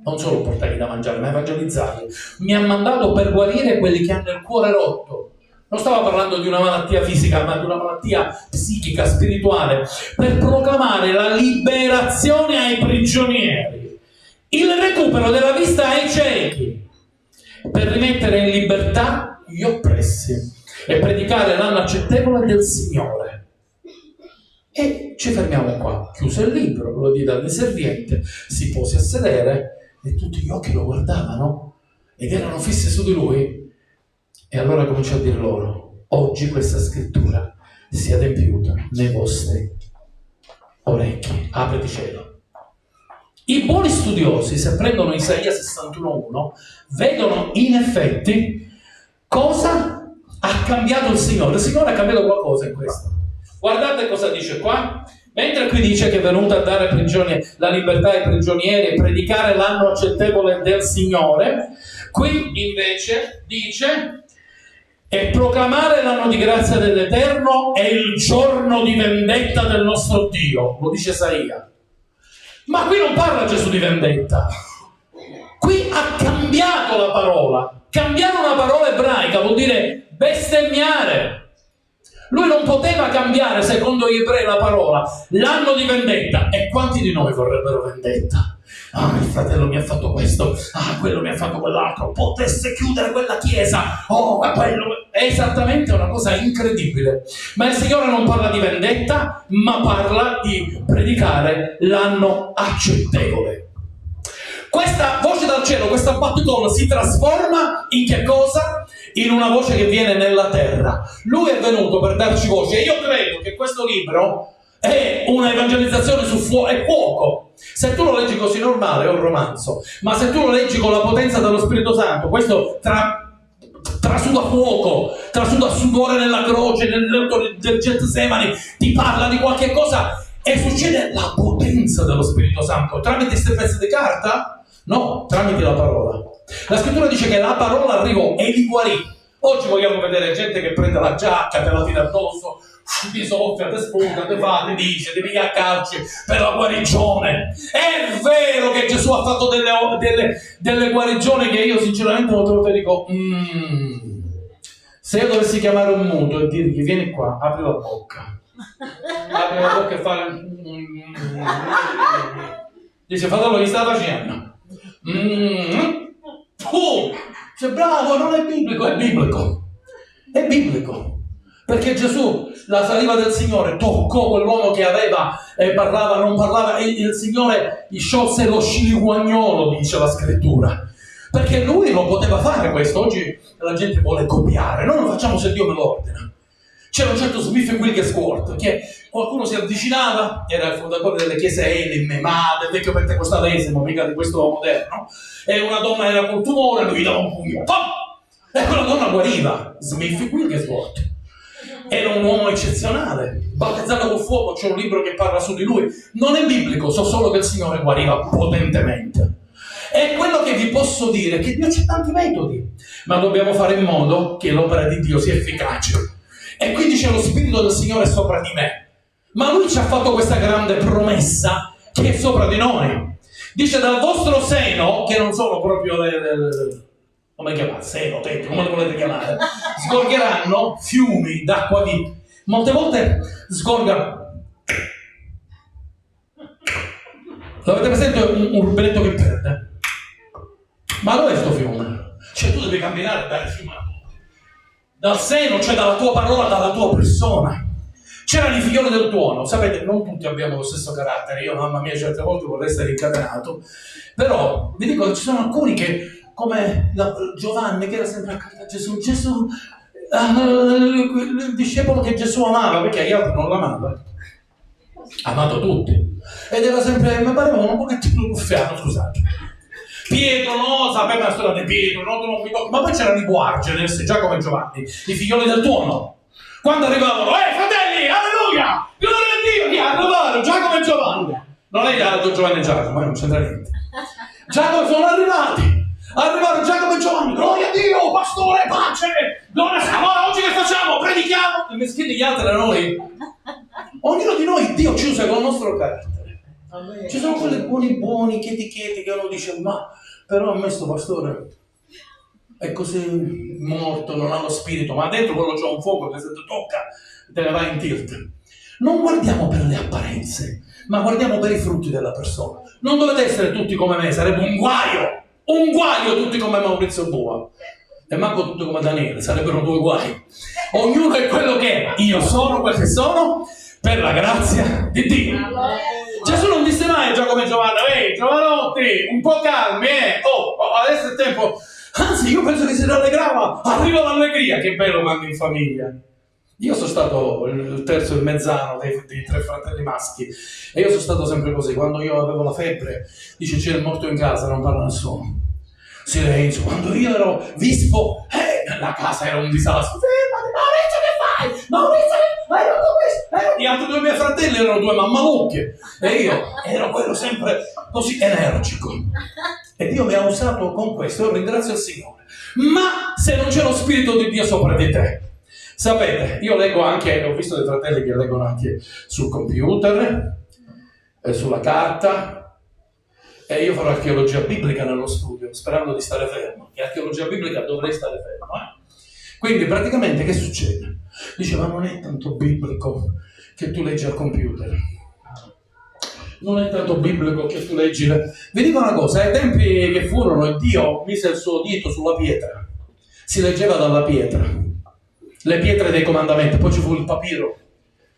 Speaker 7: Non solo portarli da mangiare, ma evangelizzarli. Mi ha mandato per guarire quelli che hanno il cuore rotto, Non stava parlando di una malattia fisica, ma di una malattia psichica, spirituale, per proclamare la liberazione ai prigionieri, il recupero della vista ai ciechi, per rimettere in libertà gli oppressi e predicare l'anno accettevole del Signore. E ci fermiamo qua. Chiuso il libro, lo diede all'inserviente, si pose a sedere e tutti gli occhi lo guardavano ed erano fissi su di lui. E allora cominciò a dire loro: oggi questa scrittura si è adempiuta nei vostri orecchi. Apriti cielo. I buoni studiosi, se prendono Isaia 61:1, vedono in effetti cosa ha cambiato il Signore. Il Signore ha cambiato qualcosa in questo. Guardate cosa dice qua. Mentre qui dice che è venuto a dare la libertà ai prigionieri e predicare l'anno accettevole del Signore, qui invece dice: e proclamare l'anno di grazia dell'Eterno e il giorno di vendetta del nostro Dio. Lo dice Isaia. Ma qui non parla Gesù di vendetta. Qui ha cambiato la parola. Cambiare una parola ebraica vuol dire bestemmiare. Lui non poteva cambiare, secondo gli ebrei, la parola l'anno di vendetta. E quanti di noi vorrebbero vendetta? Ah, il fratello mi ha fatto questo, ah, quello mi ha fatto quell'altro, potesse chiudere quella chiesa, oh, ma quello... È esattamente una cosa incredibile. Ma il Signore non parla di vendetta, ma parla di predicare l'anno accettevole. Questa voce dal cielo, questa battutona si trasforma in che cosa? In una voce che viene nella terra. Lui è venuto per darci voce. E io credo che questo libro è una evangelizzazione su fuoco. Se tu lo leggi così normale è un romanzo, ma se tu lo leggi con la potenza dello Spirito Santo, questo trasuda fuoco, trasuda sudore nella croce, del Getsemani, ti parla di qualche cosa e succede la potenza dello Spirito Santo. Tramite queste pezzi di carta? No, tramite la parola. La scrittura dice che la parola arrivò e li guarì. Oggi vogliamo vedere gente che prende la giacca, te la tira addosso, ti soffia, ti spunta, ti fa, ti dice, ti piglia a calci per la guarigione. È vero che Gesù ha fatto delle guarigioni che io sinceramente molte volte dico se io dovessi chiamare un muto e dirgli vieni qua, apri la bocca e fa dice fratello, che sta facendo? Dice bravo, non è biblico, è biblico. È biblico. Perché Gesù, la saliva del Signore, toccò quell'uomo che aveva, parlava, non parlava, e il Signore gli sciolse lo sciliguagnolo, dice la scrittura. Perché lui non poteva fare questo. Oggi la gente vuole copiare. Noi lo facciamo se Dio me lo ordina. C'era un certo Smith Wigglesworth che qualcuno si avvicinava, era il fondatore delle chiese Elim, del vecchio pentecostalesimo, mica di questo moderno, e una donna era col tumore, lui gli dava un pugno, e quella donna guariva. Smith Wigglesworth era un uomo eccezionale, battezzato col fuoco. C'è un libro che parla su di lui. Non è biblico, so solo che il Signore guariva potentemente. E quello che vi posso dire è che Dio c'è tanti metodi, ma dobbiamo fare in modo che l'opera di Dio sia efficace. E quindi c'è lo Spirito del Signore sopra di me. Ma Lui ci ha fatto questa grande promessa che è sopra di noi. Dice: dal vostro seno, che non sono proprio come chiamate? Seno, tetto, come le volete chiamare? Sgorgeranno fiumi d'acqua viva. Molte volte sgorga. L'avete presente un rubinetto che perde? Ma dov'è sto fiume? Cioè tu devi camminare dal fiume, dal seno, cioè dalla tua parola, dalla tua persona. C'erano i figlioli del tuono. Sapete, non tutti abbiamo lo stesso carattere. Io, mamma mia, certe volte vorrei essere incatenato. Però vi dico che ci sono alcuni che, come Giovanni, che era sempre accanto a Gesù, il discepolo che Gesù amava, perché gli altri non l'amava, amato tutti, ed era sempre, mi pareva un pochettino ruffiano, scusate. Pietro, no, sapeva la storia di Pietro, no, non mi tocca. Ma poi c'erano i Boanerges, Giacomo e Giovanni, i figlioli del tuono. Quando arrivavano, fratelli, alleluia, gloria a Dio, chi arrivavano? Giacomo e Giovanni. Non è dato Giovanni e Giacomo, non c'entra niente. Giacomo sono arrivati. Arrivarono Giacomo e Giovanni, gloria a Dio, pastore, pace, gloria a Dio. Allora oggi che facciamo? Predichiamo? E meschini gli altri da noi. Ognuno di noi Dio ci usa con il nostro carattere. Ci sono quelli buoni, chieti, che uno dice, ma però a me sto pastore è così morto, non ha lo spirito, ma dentro quello c'è un fuoco che se ti tocca te ne vai in tilt. Non guardiamo per le apparenze, ma guardiamo per i frutti della persona. Non dovete essere tutti come me, sarebbe un guaio tutti come Maurizio Bua. E manco tutti come Daniele, sarebbero 2 guai. Ognuno è quello che è. Io sono quel che sono per la grazia di Dio. Gesù non disse mai a Giacomo e Giovanna: ehi, giovanotti, un po' calmi, adesso è tempo. Anzi, io penso che si rallegrava. Arriva l'allegria, che bello quando in famiglia. Io sono stato il terzo e il mezzano dei 3 fratelli maschi, e io sono stato sempre così. Quando io avevo la febbre, dice c'è il morto in casa, non parla nessuno. Silenzio. Quando io ero vispo, la casa era un disastro. Fermati, Maurizio, che fai? Gli altri 2 miei fratelli erano 2 mammalucche, e io ero quello sempre così energico. E Dio mi ha usato con questo, io ringrazio il Signore. Ma se non c'è lo Spirito di Dio sopra di te, sapete, io leggo anche, ho visto dei fratelli che leggono anche sul computer, sulla carta, e io farò archeologia biblica nello studio, sperando di stare fermo. E archeologia biblica dovrei stare fermo, Quindi praticamente che succede? Dice, ma non è tanto biblico che tu leggi al computer. Non è tanto biblico che tu leggi. Vi dico una cosa, ai tempi che furono, Dio mise il suo dito sulla pietra. Si leggeva dalla pietra. Le pietre dei comandamenti, poi ci fu il papiro.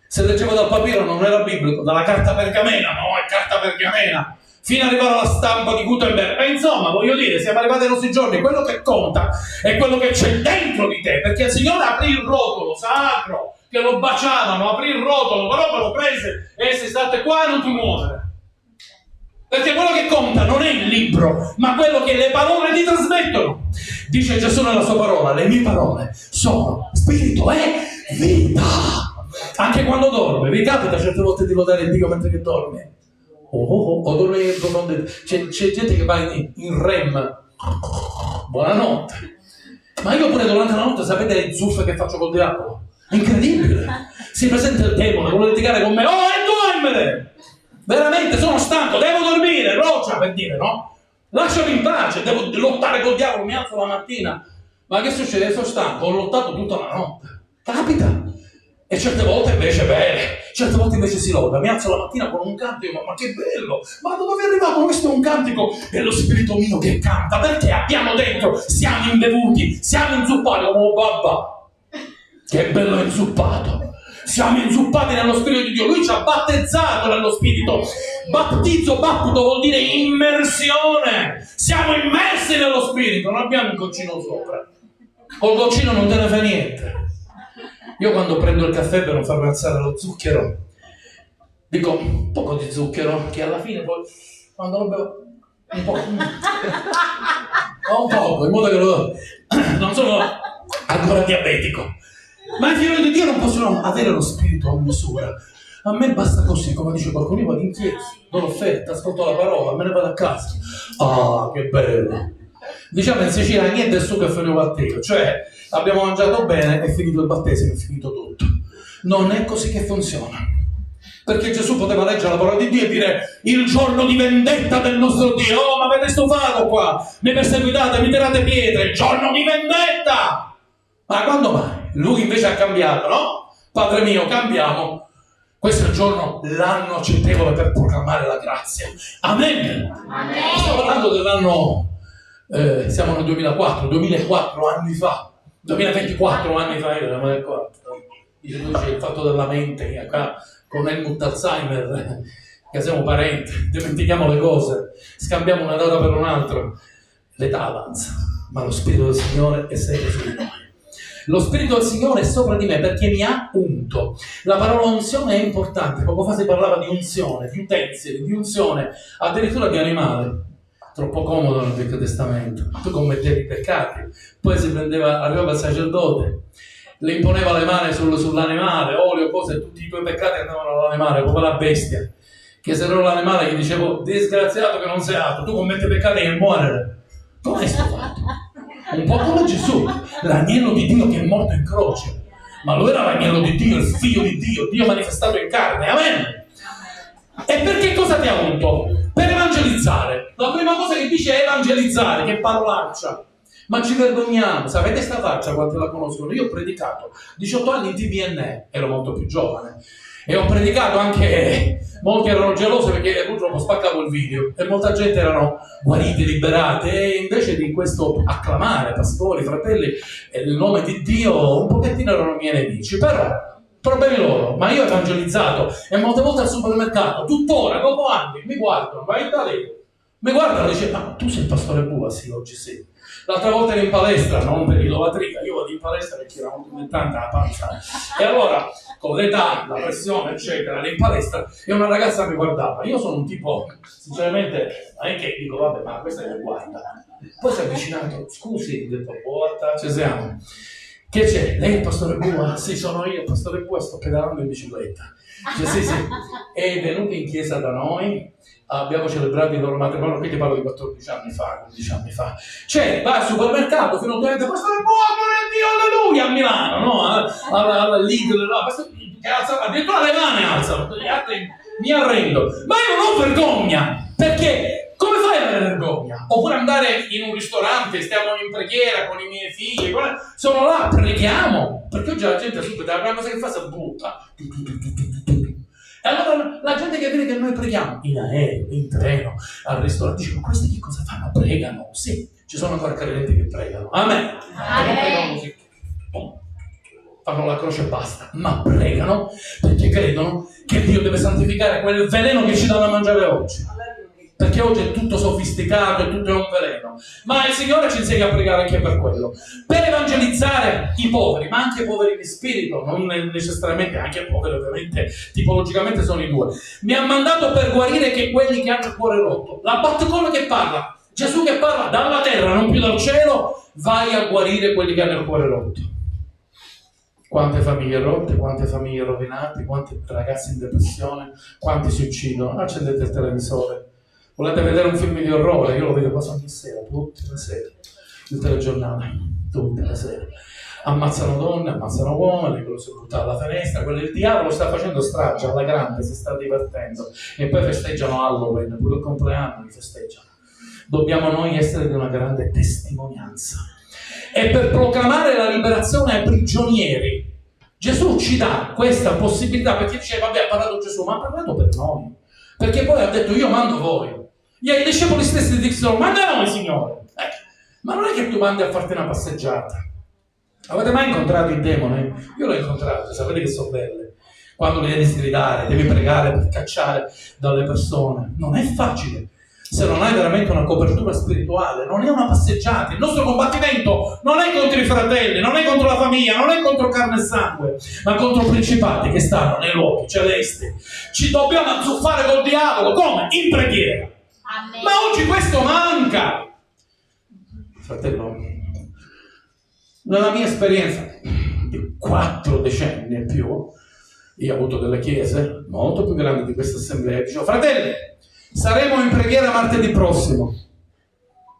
Speaker 7: Se leggeva dal papiro non era biblico, dalla carta pergamena, no, è carta pergamena. Fino ad arrivare alla stampa di Gutenberg. E insomma, voglio dire, siamo arrivati ai nostri giorni, quello che conta è quello che c'è dentro di te, perché il Signore aprì il rotolo sacro, che lo baciavano, aprì il rotolo, però lo prese e se state qua e non ti muovere. Perché quello che conta non è il libro, ma quello che le parole ti trasmettono. Dice Gesù nella sua parola: le mie parole sono spirito e vita. Anche quando dorme, vi capita certe volte di lodare Dio mentre che dorme? O dorme c'è gente che va in REM. Buonanotte. Ma io pure durante la notte, sapete le zuffe che faccio col diavolo? Incredibile. Si presenta il demone, vuole litigare con me. Oh, e dormere! Veramente sono stanco, devo dormire, roccia per dire, no? Lasciami in pace, devo lottare col diavolo, mi alzo la mattina. Ma che succede? Sono stanco, ho lottato tutta la notte. Capita. E certe volte invece bene, certe volte invece si loda. Mi alzo la mattina con un cantico, ma che bello! Ma dove è arrivato? Questo è un cantico, è lo spirito mio che canta, perché abbiamo dentro, siamo imbevuti, siamo inzuppati come babà. Che bello inzuppato! Siamo inzuppati nello Spirito di Dio. Lui ci ha battezzato nello Spirito. Battito vuol dire immersione. Siamo immersi nello Spirito, non abbiamo il goccino sopra. Col goccino non te ne fa niente. Io quando prendo il caffè per non farmi alzare lo zucchero, dico un poco di zucchero, che alla fine poi, quando lo bevo, un poco, in modo che non sono ancora diabetico. Ma i figli di Dio non possono avere lo spirito a misura. A me basta così, come dice qualcuno, io vado in chiesa, do l'offerta, ascolto la parola, me ne vado a casa. Ah, che bello! Diciamo in Sicilia niente è su che finito il battesimo, cioè abbiamo mangiato bene, è finito il battesimo, è finito tutto. Non è così che funziona. Perché Gesù poteva leggere la parola di Dio e dire: il giorno di vendetta del nostro Dio, oh, ma avete stufato qua, mi perseguitate, mi tirate pietre, il giorno di vendetta! Ma quando mai? Lui invece ha cambiato, no? Padre mio, cambiamo. Questo è il giorno, l'anno accettevole per proclamare la grazia. Amen. Amen. Sto parlando dell'anno, siamo nel 2004 anni fa. 2024 anni fa, io nel 4. Dice il fatto della mente, qua con Helmut Alzheimer, che siamo parenti, dimentichiamo le cose, scambiamo una data per un'altra. L'età avanza, ma lo Spirito del Signore è sempre su di noi. Lo Spirito del Signore è sopra di me perché mi ha unto. La parola unzione è importante. Poco fa si parlava di unzione, di utensili, di unzione, addirittura di animale. Troppo comodo nel Vecchio Testamento. Tu commettevi i peccati, poi arrivava il sacerdote, le imponeva le mani sull'animale, olio, cose, tutti i tuoi peccati andavano all'animale, come la bestia. Che se ero l'animale gli dicevo: disgraziato che non sei altro, tu commetti peccati e muore. Come è stato fatto? Un po' come Gesù, l'agnello di Dio che è morto in croce. Ma lui era l'agnello di Dio, il figlio di Dio, Dio manifestato in carne. Amen. E perché cosa ti ha unto? Per evangelizzare. La prima cosa che dice è evangelizzare, che parolaccia. Ma ci vergogniamo, sapete sta faccia quanti la conoscono? Io ho predicato 18 anni in TBN, ero molto più giovane, e ho predicato anche, molti erano gelosi perché purtroppo spaccavo il video e molta gente erano guariti, liberate, e invece di questo acclamare pastori, fratelli, il nome di Dio, un pochettino erano miei nemici, però problemi loro. Ma io ho evangelizzato e molte volte al supermercato, tuttora, dopo anni, mi guardano, vai da lei, mi guardano e dice, ma tu sei il pastore Bua? Sì, oggi sì. L'altra volta ero in palestra, non per idolatria, io vado in palestra perché era molto aumentante la panza. E allora, con l'età, la pressione, eccetera, ero in palestra e una ragazza mi guardava. Io sono un tipo, sinceramente, non è che dico, vabbè, ma questa mi guarda. Poi si è avvicinato, scusi, ho detto, porta, ci siamo. Che c'è? Lei è il pastore Bua? Sì, sono io, il pastore Bua, sto pedalando in bicicletta. Dice, sì, è venuto in chiesa da noi, abbiamo celebrato il loro matrimonio, qui ti parlo di 14 anni fa, 15 anni fa. Cioè, va al supermercato, fino a un momento, pastore Bua, Dio, alleluia, a Milano, no? Alla Lidl, no? Che alza, addirittura le mani alzano, gli altri mi arrendo. Ma io non ho vergogna, perché come fai ad avere vergogna? Oppure andare in un ristorante, stiamo in preghiera con i miei figli, sono là, preghiamo, perché oggi la gente subito, la prima cosa che fa si butta. E allora la gente che vede che noi preghiamo in aereo, in treno, al ristorante, dice, ma questi che cosa fanno? Pregano? Sì, ci sono ancora credenti che pregano. Amen. E non pregano così. Fanno la croce e basta, ma pregano perché credono che Dio deve santificare quel veleno che ci danno a mangiare oggi. Perché oggi è tutto sofisticato e tutto è un veleno. Ma il Signore ci insegna a pregare anche per quello. Per evangelizzare i poveri, ma anche i poveri di spirito, non necessariamente, anche i poveri ovviamente, tipologicamente sono i due. Mi ha mandato per guarire che quelli che hanno il cuore rotto. La Batcol che parla, Gesù che parla dalla terra, non più dal cielo, vai a guarire quelli che hanno il cuore rotto. Quante famiglie rotte, quante famiglie rovinate, quanti ragazzi in depressione, quanti si uccidono. Accendete il televisore. Volete vedere un film di orrore? Io lo vedo quasi ogni sera, tutte le sere. Il telegiornale, tutte le sere. Ammazzano donne, ammazzano uomini, quello si butta alla finestra, quello il diavolo sta facendo strage alla grande, si sta divertendo. E poi festeggiano Halloween, pure il compleanno li festeggiano. Dobbiamo noi essere di una grande testimonianza. E per proclamare la liberazione ai prigionieri, Gesù ci dà questa possibilità, perché dice, vabbè, ha parlato Gesù, ma ha parlato per noi. Perché poi ha detto, io mando voi. I discepoli stessi dicono, manda noi, Signore. Ma non è che tu mandi a farti una passeggiata. Avete mai incontrato i demoni? Io l'ho incontrato, sapete che sono belle. Quando li devi sgridare, devi pregare per cacciare dalle persone. Non è facile. Se non hai veramente una copertura spirituale, non è una passeggiata. Il nostro combattimento non è contro i fratelli, non è contro la famiglia, non è contro carne e sangue, ma contro principati che stanno nei luoghi celesti. Ci dobbiamo azzuffare col dialogo, come? In preghiera. Amen. Ma oggi questo manca. Fratello, nella mia esperienza di 4 decenni e più, io ho avuto delle chiese molto più grandi di questa assemblea. Dicevo, fratelli, saremo in preghiera martedì prossimo.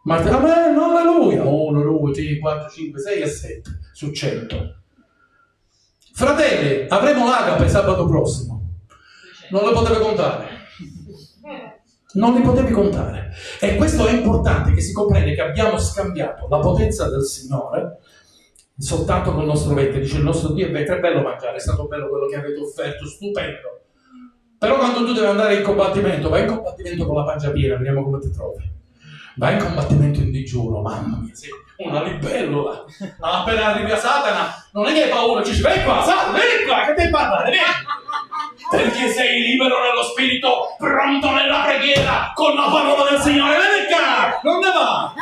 Speaker 7: Amen, alleluia. 1, 2, 3, 4, 5, 6 e 7 su 100. Fratelli, avremo l'agape sabato prossimo. Non le potevi contare. Non li potevi contare. E questo è importante, che si comprende che abbiamo scambiato la potenza del Signore soltanto col nostro ventre. Dice, il nostro Dio è bello mangiare, è stato bello quello che avete offerto, stupendo. Però quando tu devi andare in combattimento, vai in combattimento con la pancia piena, vediamo come ti trovi. Vai in combattimento in digiuno, mamma mia, sei una libellula. Appena arrivi a Satana, non è che hai paura, ci dici, vieni qua, Satana, vieni qua, che devi parlare, vieni. Perché sei libero nello spirito, pronto nella preghiera, con la parola del Signore, vieni qua, non ne va.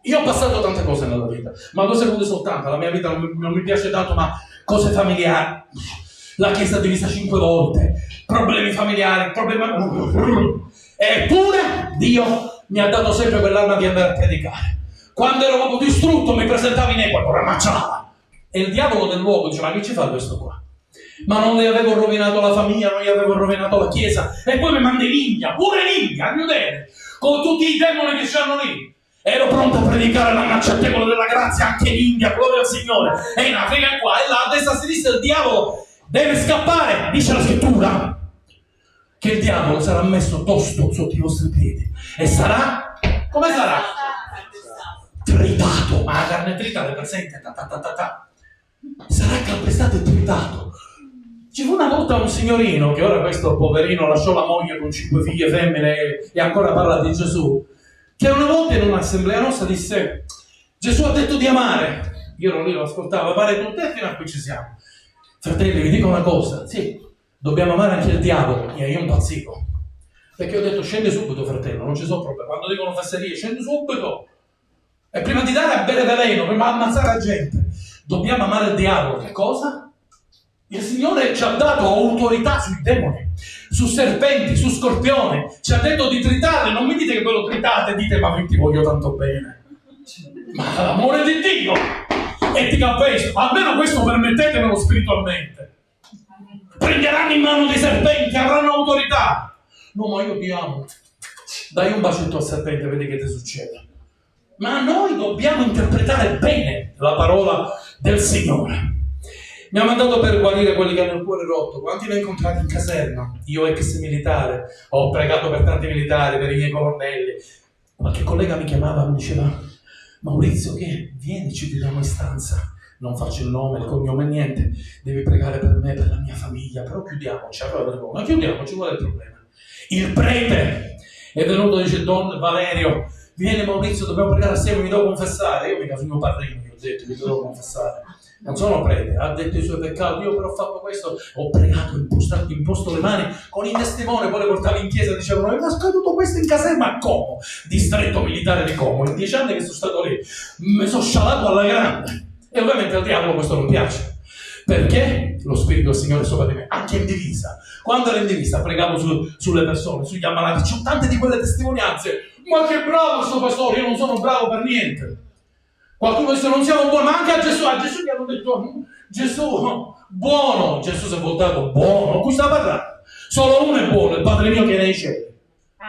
Speaker 7: Io ho passato tante cose nella vita, ma 2 secondi soltanto, la mia vita non mi piace tanto, ma cose familiari, la chiesa divisa 5 volte, problemi familiari, eppure Dio mi ha dato sempre quell'arma di andare a predicare. Quando ero proprio distrutto mi presentavo in Ecuador, ammazzava. E il diavolo del luogo diceva, ma che ci fa questo qua? Ma non le avevo rovinato la famiglia, non gli avevo rovinato la chiesa, e poi mi manda in India, pure in India, a New Delhi, con tutti i demoni che c'hanno lì. Ero pronto a predicare la marciatevole della grazia anche in India, gloria al Signore, e in Africa e qua e là, a destra e a sinistra. Il diavolo deve scappare, dice la scrittura che il diavolo sarà messo tosto sotto i vostri piedi e sarà Come sarà? Tritato, ma la carne tritata è presente, sarà calpestato e tritato. Ci fu una volta un signorino, che ora questo poverino lasciò la moglie con 5 figlie femmine e ancora parla di Gesù, che una volta in un'assemblea nostra disse: Gesù ha detto di amare. Io ero lì, lo ascoltavo, pare tutto e fino a qui ci siamo. Fratelli, vi dico una cosa, sì, dobbiamo amare anche il diavolo. E io impazzico, perché ho detto: scendi subito, fratello, non ci sono problemi. Quando dicono fesserie, scendi subito. E prima di dare a bere veleno, prima di ammazzare la gente, dobbiamo amare il diavolo. Che cosa? Il Signore ci ha dato autorità sui demoni, su serpenti, su scorpioni. Ci ha detto di tritarli. Non mi dite che voi lo tritate e dite: ma ti voglio tanto bene. Ma l'amore di Dio e ti capisco. Almeno questo permettetemelo spiritualmente. Prenderanno in mano dei serpenti, avranno autorità. No, ma io ti amo. Dai un bacetto al serpente, vedi che ti succede. Ma noi dobbiamo interpretare bene la parola del Signore. Mi ha mandato per guarire quelli che hanno il cuore rotto. Quanti ne ho incontrati in caserma? Io ex militare, ho pregato per tanti militari, per i miei colonnelli. Qualche collega mi chiamava e mi diceva: Maurizio, che vieni, ci vediamo in stanza. Non faccio il nome, il cognome, niente. Devi pregare per me, per la mia famiglia. Però chiudiamoci, ma chiudiamoci, qual è il problema? Il prete è venuto e dice: Don Valerio, vieni Maurizio, dobbiamo pregare assieme, mi devo confessare. Io mica sono mio padrino, gli ho detto, mi devo confessare. Non sono prete, ha detto i suoi peccati, io però ho fatto questo, ho pregato, imposto le mani con il testimone, poi le portavi in chiesa e dicevano: è scaduto questo in caserma a Como, distretto militare di Como. In 10 anni che sono stato lì, mi sono scialato alla grande. E ovviamente al diavolo questo non piace, perché lo Spirito del Signore è sopra di me, anche in divisa. Quando ero in divisa pregavo sulle persone, sugli ammalati, c'ho tante di quelle testimonianze. Ma che bravo sto pastore, io non sono bravo per niente. Qualcuno dice: non siamo buoni, ma anche a Gesù gli hanno detto: Gesù buono. Gesù si è voltato: buono, qui sta parlando. Solo uno è buono, il Padre mio che è nei cieli.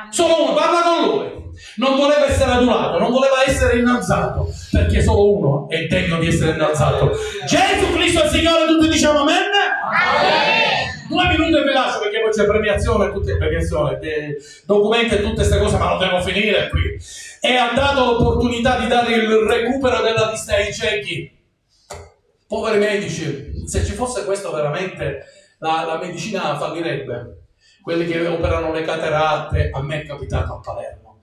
Speaker 7: Solo uno, parla con lui. Non voleva essere adulato, non voleva essere innalzato, perché solo uno è degno di essere innalzato. Gesù Cristo è il Signore, tutti diciamo amen? Amen. 2 minuti e vi lascio, perché poi c'è premiazione, documenti e tutte queste cose, ma non devo finire qui. E ha dato l'opportunità di dare il recupero della vista ai ciechi. Poveri medici, se ci fosse questo veramente la medicina fallirebbe. Quelli che operano le cataratte, a me è capitato a Palermo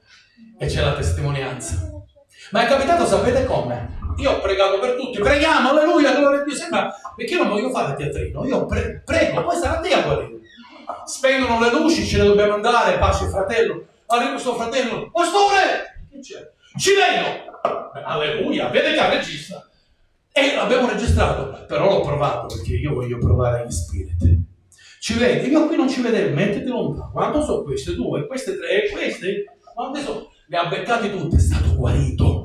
Speaker 7: e c'è la testimonianza. Ma è capitato, sapete come? Io ho pregato per tutti, preghiamo, alleluia, gloria a Dio, sembra, perché io non voglio fare teatrino, io prego, poi sarà Dio a guarire. Spengono le luci, ce ne dobbiamo andare, pace fratello, arriva questo fratello, pastore, che c'è? Ci vedo, alleluia, vede che regista. E l'abbiamo registrato, però l'ho provato, perché io voglio provare gli spiriti. Ci vedi? Io qui non ci vedevo, mettiti lontano. Quanto sono queste 2, queste 3, queste? Quante sono? Le ha beccate tutte, è stato guarito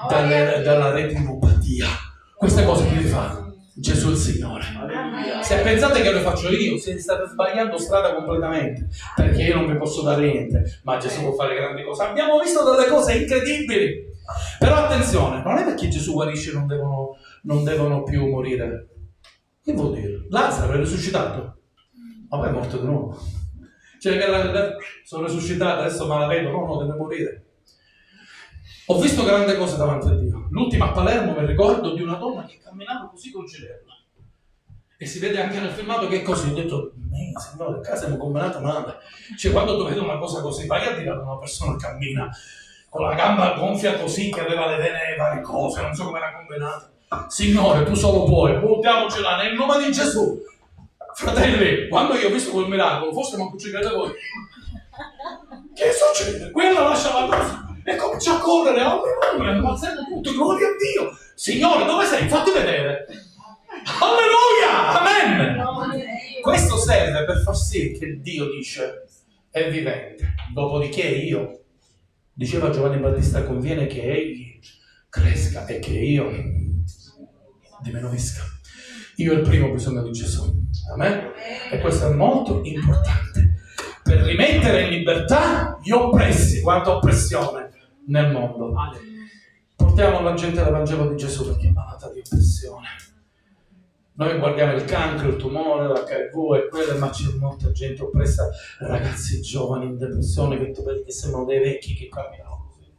Speaker 7: dalla retinopatia. Queste cose che li fa Gesù il Signore. Se pensate che lo faccio io, siete state sbagliando strada completamente, perché io non vi posso dare niente, ma Gesù può fare grandi cose. Abbiamo visto delle cose incredibili. Però attenzione, non è perché Gesù guarisce non devono più morire. Che vuol dire? Lazzaro è risuscitato. Vabbè, è morto di nuovo. Cioè, sono risuscitato, adesso me la vedo, no, deve morire. Ho visto grandi cose davanti a Dio. L'ultima a Palermo mi ricordo di una donna che camminava così con Girella. E si vede anche nel filmato che è così. Ho detto: Signore, qua siamo combinati male. Cioè, quando tu vedi una cosa così, vai a dire ad una persona che cammina con la gamba gonfia così, che aveva le vene e varie cose, non so come era combinata. Signore, tu solo puoi, buttiamocela nel nome di Gesù. Fratelli, quando io ho visto quel miracolo, forse non ci crede voi. Che succede? Quello lascia la cosa e comincia a correre, alleluia, impazzendo tutto, gloria a Dio. Signore, dove sei? Fatti vedere. Alleluia, amen. Questo serve per far sì che Dio dice: è vivente. Dopodiché io, diceva Giovanni Battista, conviene che egli cresca e che io diminuisca. Io il primo ho bisogno di Gesù. Amen? E questo è molto importante per rimettere in libertà gli oppressi. Quanta oppressione nel mondo. Portiamo la gente all'Evangelo di Gesù, perché è malata di oppressione. Noi guardiamo il cancro, il tumore, l'HIV e quello, ma c'è molta gente oppressa, ragazzi giovani in depressione che tu vedi che sembrano dei vecchi che camminano così.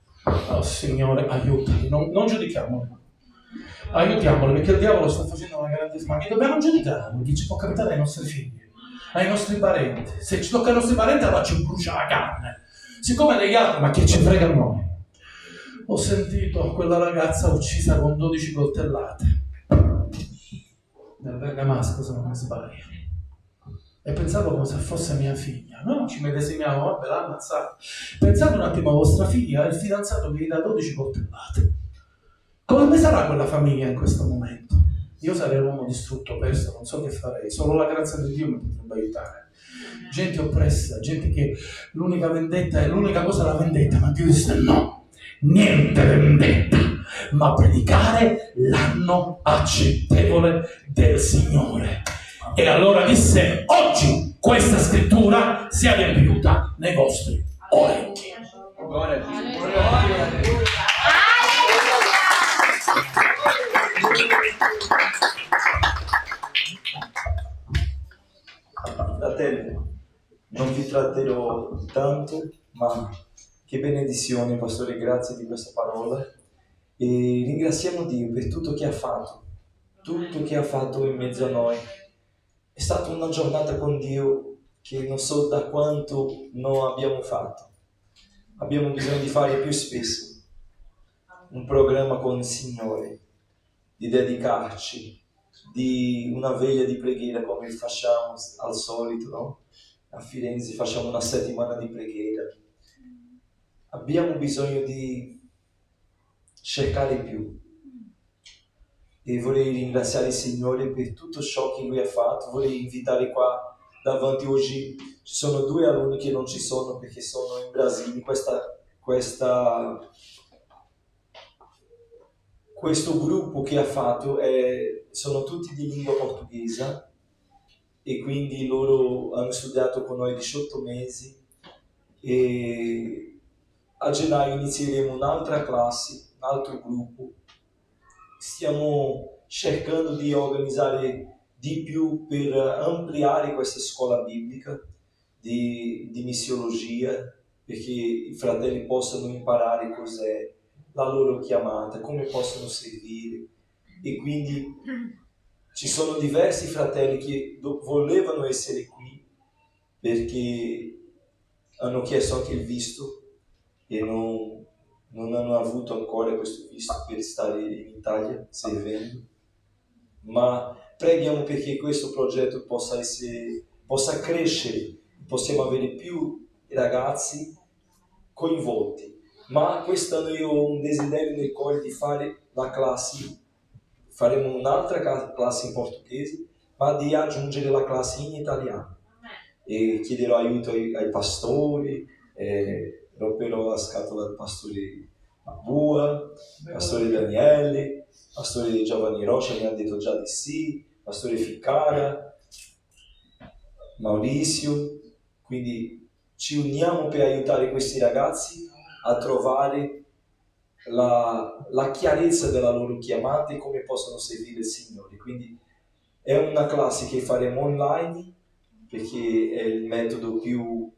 Speaker 7: Oh Signore, aiutali, non giudichiamoli. Aiutiamoli, perché il diavolo sta facendo una grande smania. Dobbiamo giudicare, perché ci può capitare ai nostri figli, ai nostri parenti. Se ci tocca ai nostri parenti, allora ci brucia la carne. Siccome degli altri, ma che ci frega a noi? Ho sentito quella ragazza uccisa con 12 coltellate nel Bergamasco, se non mi sbaglio. E pensavo come se fosse mia figlia. Noi non ci medesimiamo, vabbè, l'ha ammazzata. Pensate un attimo a vostra figlia, il fidanzato che gli dà 12 coltellate. Come sarà quella famiglia in questo momento? Io sarei l'uomo distrutto, perso, non so che farei. Solo la grazia di Dio mi potrebbe aiutare. Gente oppressa, gente che l'unica vendetta è l'unica cosa la vendetta, ma Dio dice no, niente vendetta, ma predicare l'anno accettevole del Signore. E allora disse: oggi questa scrittura sia adempiuta nei vostri orecchi.
Speaker 1: Fratelli, non vi tratterò tanto, ma che benedizione, Pastore, grazie di questa parola. E ringraziamo Dio per tutto che ha fatto in mezzo a noi. È stata una giornata con Dio che non so da quanto non abbiamo fatto. Abbiamo bisogno di fare più spesso un programma con il Signore, di dedicarci, di una veglia di preghiera come facciamo al solito, no? A Firenze facciamo una settimana di preghiera. Abbiamo bisogno di cercare più. E vorrei ringraziare il Signore per tutto ciò che Lui ha fatto. Vorrei invitare qua davanti oggi, ci sono 2 alunni che non ci sono perché sono in Brasile. Questo gruppo che ha fatto sono tutti di lingua portoghese e quindi loro hanno studiato con noi 18 mesi e a gennaio inizieremo un'altra classe, un altro gruppo. Stiamo cercando di organizzare di più per ampliare questa scuola biblica di missiologia, perché i fratelli possano imparare cos'è la loro chiamata, come possono servire. E quindi ci sono diversi fratelli che volevano essere qui perché hanno chiesto anche il visto e non hanno avuto ancora questo visto per stare in Italia servendo, ma preghiamo perché questo progetto possa crescere, possiamo avere più ragazzi coinvolti. Ma quest'anno io ho un desiderio nel cuore di fare la classe, faremo un'altra classe in portoghese, ma di aggiungere la classe in italiano. E chiederò aiuto ai pastori, romperò la scatola del pastore Abua, pastore Daniele, pastore Giovanni Rocha mi ha detto già di sì, pastore Ficara, Maurizio. Quindi ci uniamo per aiutare questi ragazzi a trovare la chiarezza della loro chiamata e come possono servire il Signore. Quindi è una classe che faremo online perché è il metodo più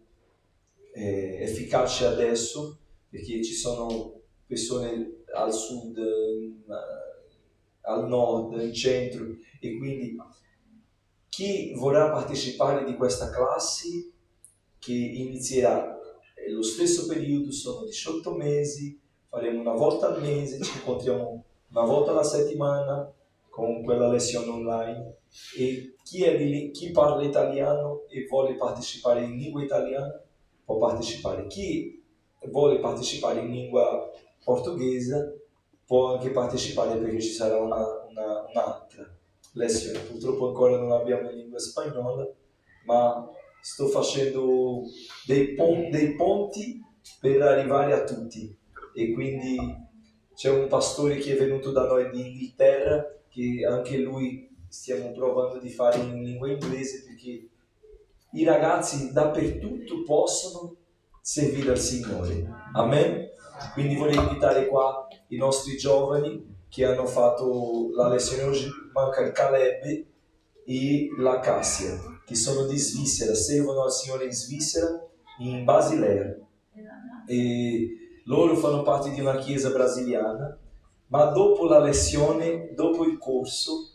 Speaker 1: efficace adesso, perché ci sono persone al sud, al nord, in centro, e quindi chi vorrà partecipare di questa classe che inizierà lo stesso periodo, sono 18 mesi, faremo una volta al mese, ci incontriamo una volta alla settimana con quella lezione online, e chi parla italiano e vuole partecipare in lingua italiana può partecipare. Chi vuole partecipare in lingua portoghese può anche partecipare perché ci sarà un'altra lezione. Purtroppo ancora non abbiamo in lingua spagnola, ma sto facendo dei ponti per arrivare a tutti. E quindi c'è un pastore che è venuto da noi di Inghilterra, che anche lui stiamo provando di fare in lingua inglese, perché i ragazzi dappertutto possono servire al Signore. Amen? Quindi vorrei invitare qua i nostri giovani che hanno fatto la lezione oggi, manca il Caleb e la Cassia, che sono di Svizzera, servono al Signore in Svizzera, in Basilea. E loro fanno parte di una chiesa brasiliana, ma dopo la lezione, dopo il corso,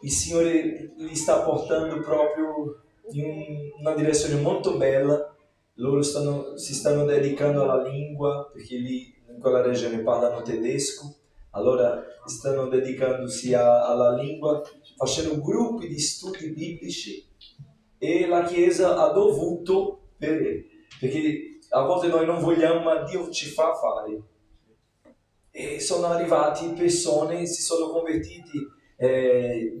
Speaker 1: il Signore li sta portando proprio in una direzione molto bella. Loro si stanno dedicando alla lingua, perché lì in quella regione parlano tedesco, allora stanno dedicandosi alla lingua, facendo gruppi di studi biblici, e la Chiesa ha dovuto, perché a volte noi non vogliamo, ma Dio ci fa fare. E sono arrivati persone, si sono convertiti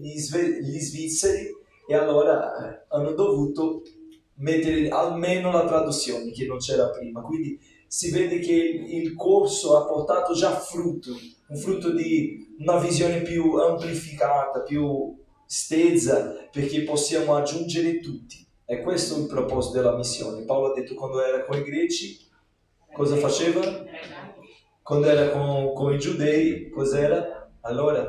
Speaker 1: gli svizzeri, e allora hanno dovuto mettere almeno la traduzione che non c'era prima, quindi si vede che il corso ha portato già frutto, un frutto di una visione più amplificata, più stesa, perché possiamo aggiungere tutti. E questo è il proposito della missione. Paolo ha detto, quando era con i greci, cosa faceva? Quando era con i giudei, cos'era? Allora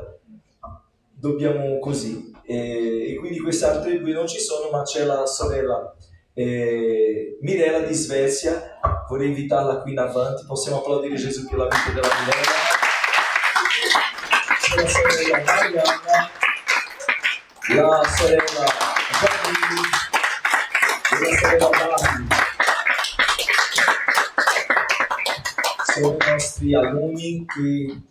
Speaker 1: dobbiamo così. E quindi queste altre due non ci sono, ma c'è la sorella Mirella di Svezia. Vorrei invitarla qui in avanti. Possiamo applaudire Gesù per la vita della Mirella. C'è la sorella Mariana, la sorella Gianni e la sorella Dani. Sono i nostri alunni, che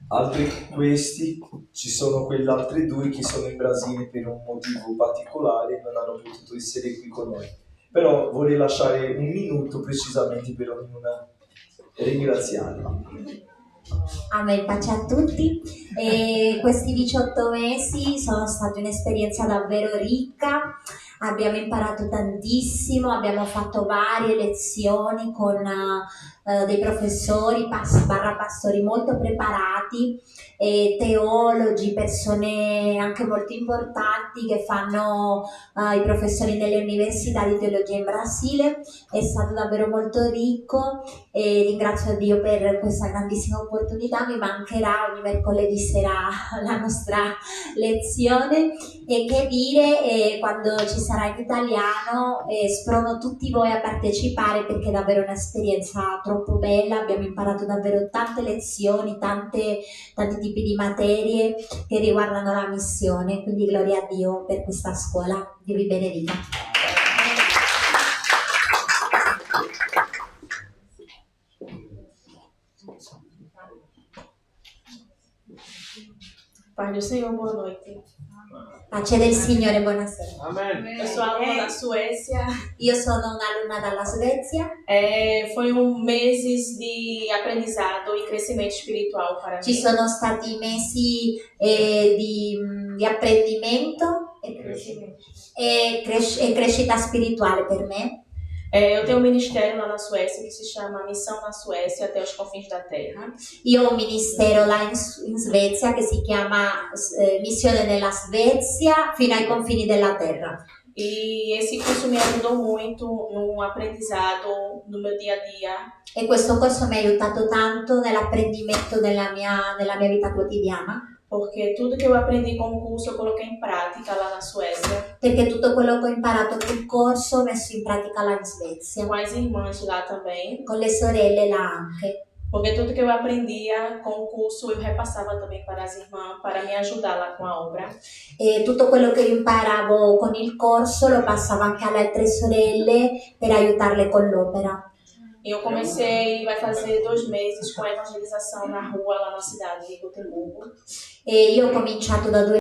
Speaker 1: altri questi, ci sono quegli altri due che sono in Brasile per un motivo particolare e non hanno potuto essere qui con noi. Però vorrei lasciare un minuto precisamente per ognuna ringraziarla.
Speaker 4: Amen, pace a tutti. Questi 18 mesi sono stati un'esperienza davvero ricca, abbiamo imparato tantissimo, abbiamo fatto varie lezioni con dei professori pastori molto preparati, teologi, persone anche molto importanti che fanno i professori nelle università di teologia in Brasile. È stato davvero molto ricco e ringrazio Dio per questa grandissima opportunità. Mi mancherà ogni mercoledì sera la nostra lezione, e che dire, quando ci sarà in italiano sprono tutti voi a partecipare, perché è davvero un'esperienza troppo bella. Abbiamo imparato davvero tante lezioni, tanti tipi di materie che riguardano la missione, quindi gloria a Dio per questa scuola. Dio vi benedica.
Speaker 8: Pai do Senhor, boa noite.
Speaker 4: Pace del Signore, buonasera.
Speaker 5: Amen.
Speaker 8: Eu sou aluna da Suécia.
Speaker 4: Io sono un'alunna dalla Svezia.
Speaker 8: Foi meses de aprendizado e crescimento espiritual para
Speaker 4: Ci
Speaker 8: mim.
Speaker 4: sono stati mesi di apprendimento e crescita spirituale per me.
Speaker 8: Eu tenho um ministério lá na Suécia que se chama Missão na Suécia até os confins da terra.
Speaker 4: Io ho un ministero là in Svezia che si chiama Missione nella Svezia fino ai confini della terra.
Speaker 8: E esse curso me ajudou muito no aprendizado no meu dia a dia.
Speaker 4: E questo corso mi ha aiutato tanto nell'apprendimento della mia vita quotidiana.
Speaker 8: Porque tudo que eu aprendi com o curso eu coloquei em prática lá na Suécia.
Speaker 4: Perché tutto quello che ho imparato col corso ho messo in pratica là in Svezia.
Speaker 8: Com as irmãs lá também.
Speaker 4: Con le sorelle là anche.
Speaker 8: Porque tudo que eu aprendia com o curso eu repassava também para as irmãs, para me ajudar lá com a obra.
Speaker 4: E tutto quello che io imparavo con il corso lo passavo anche alle altre sorelle per aiutarle con l'opera.
Speaker 8: Eu comecei, vai fazer 2 meses com a evangelização na rua lá na cidade de Gotemburgo.
Speaker 4: E io ho cominciato da 2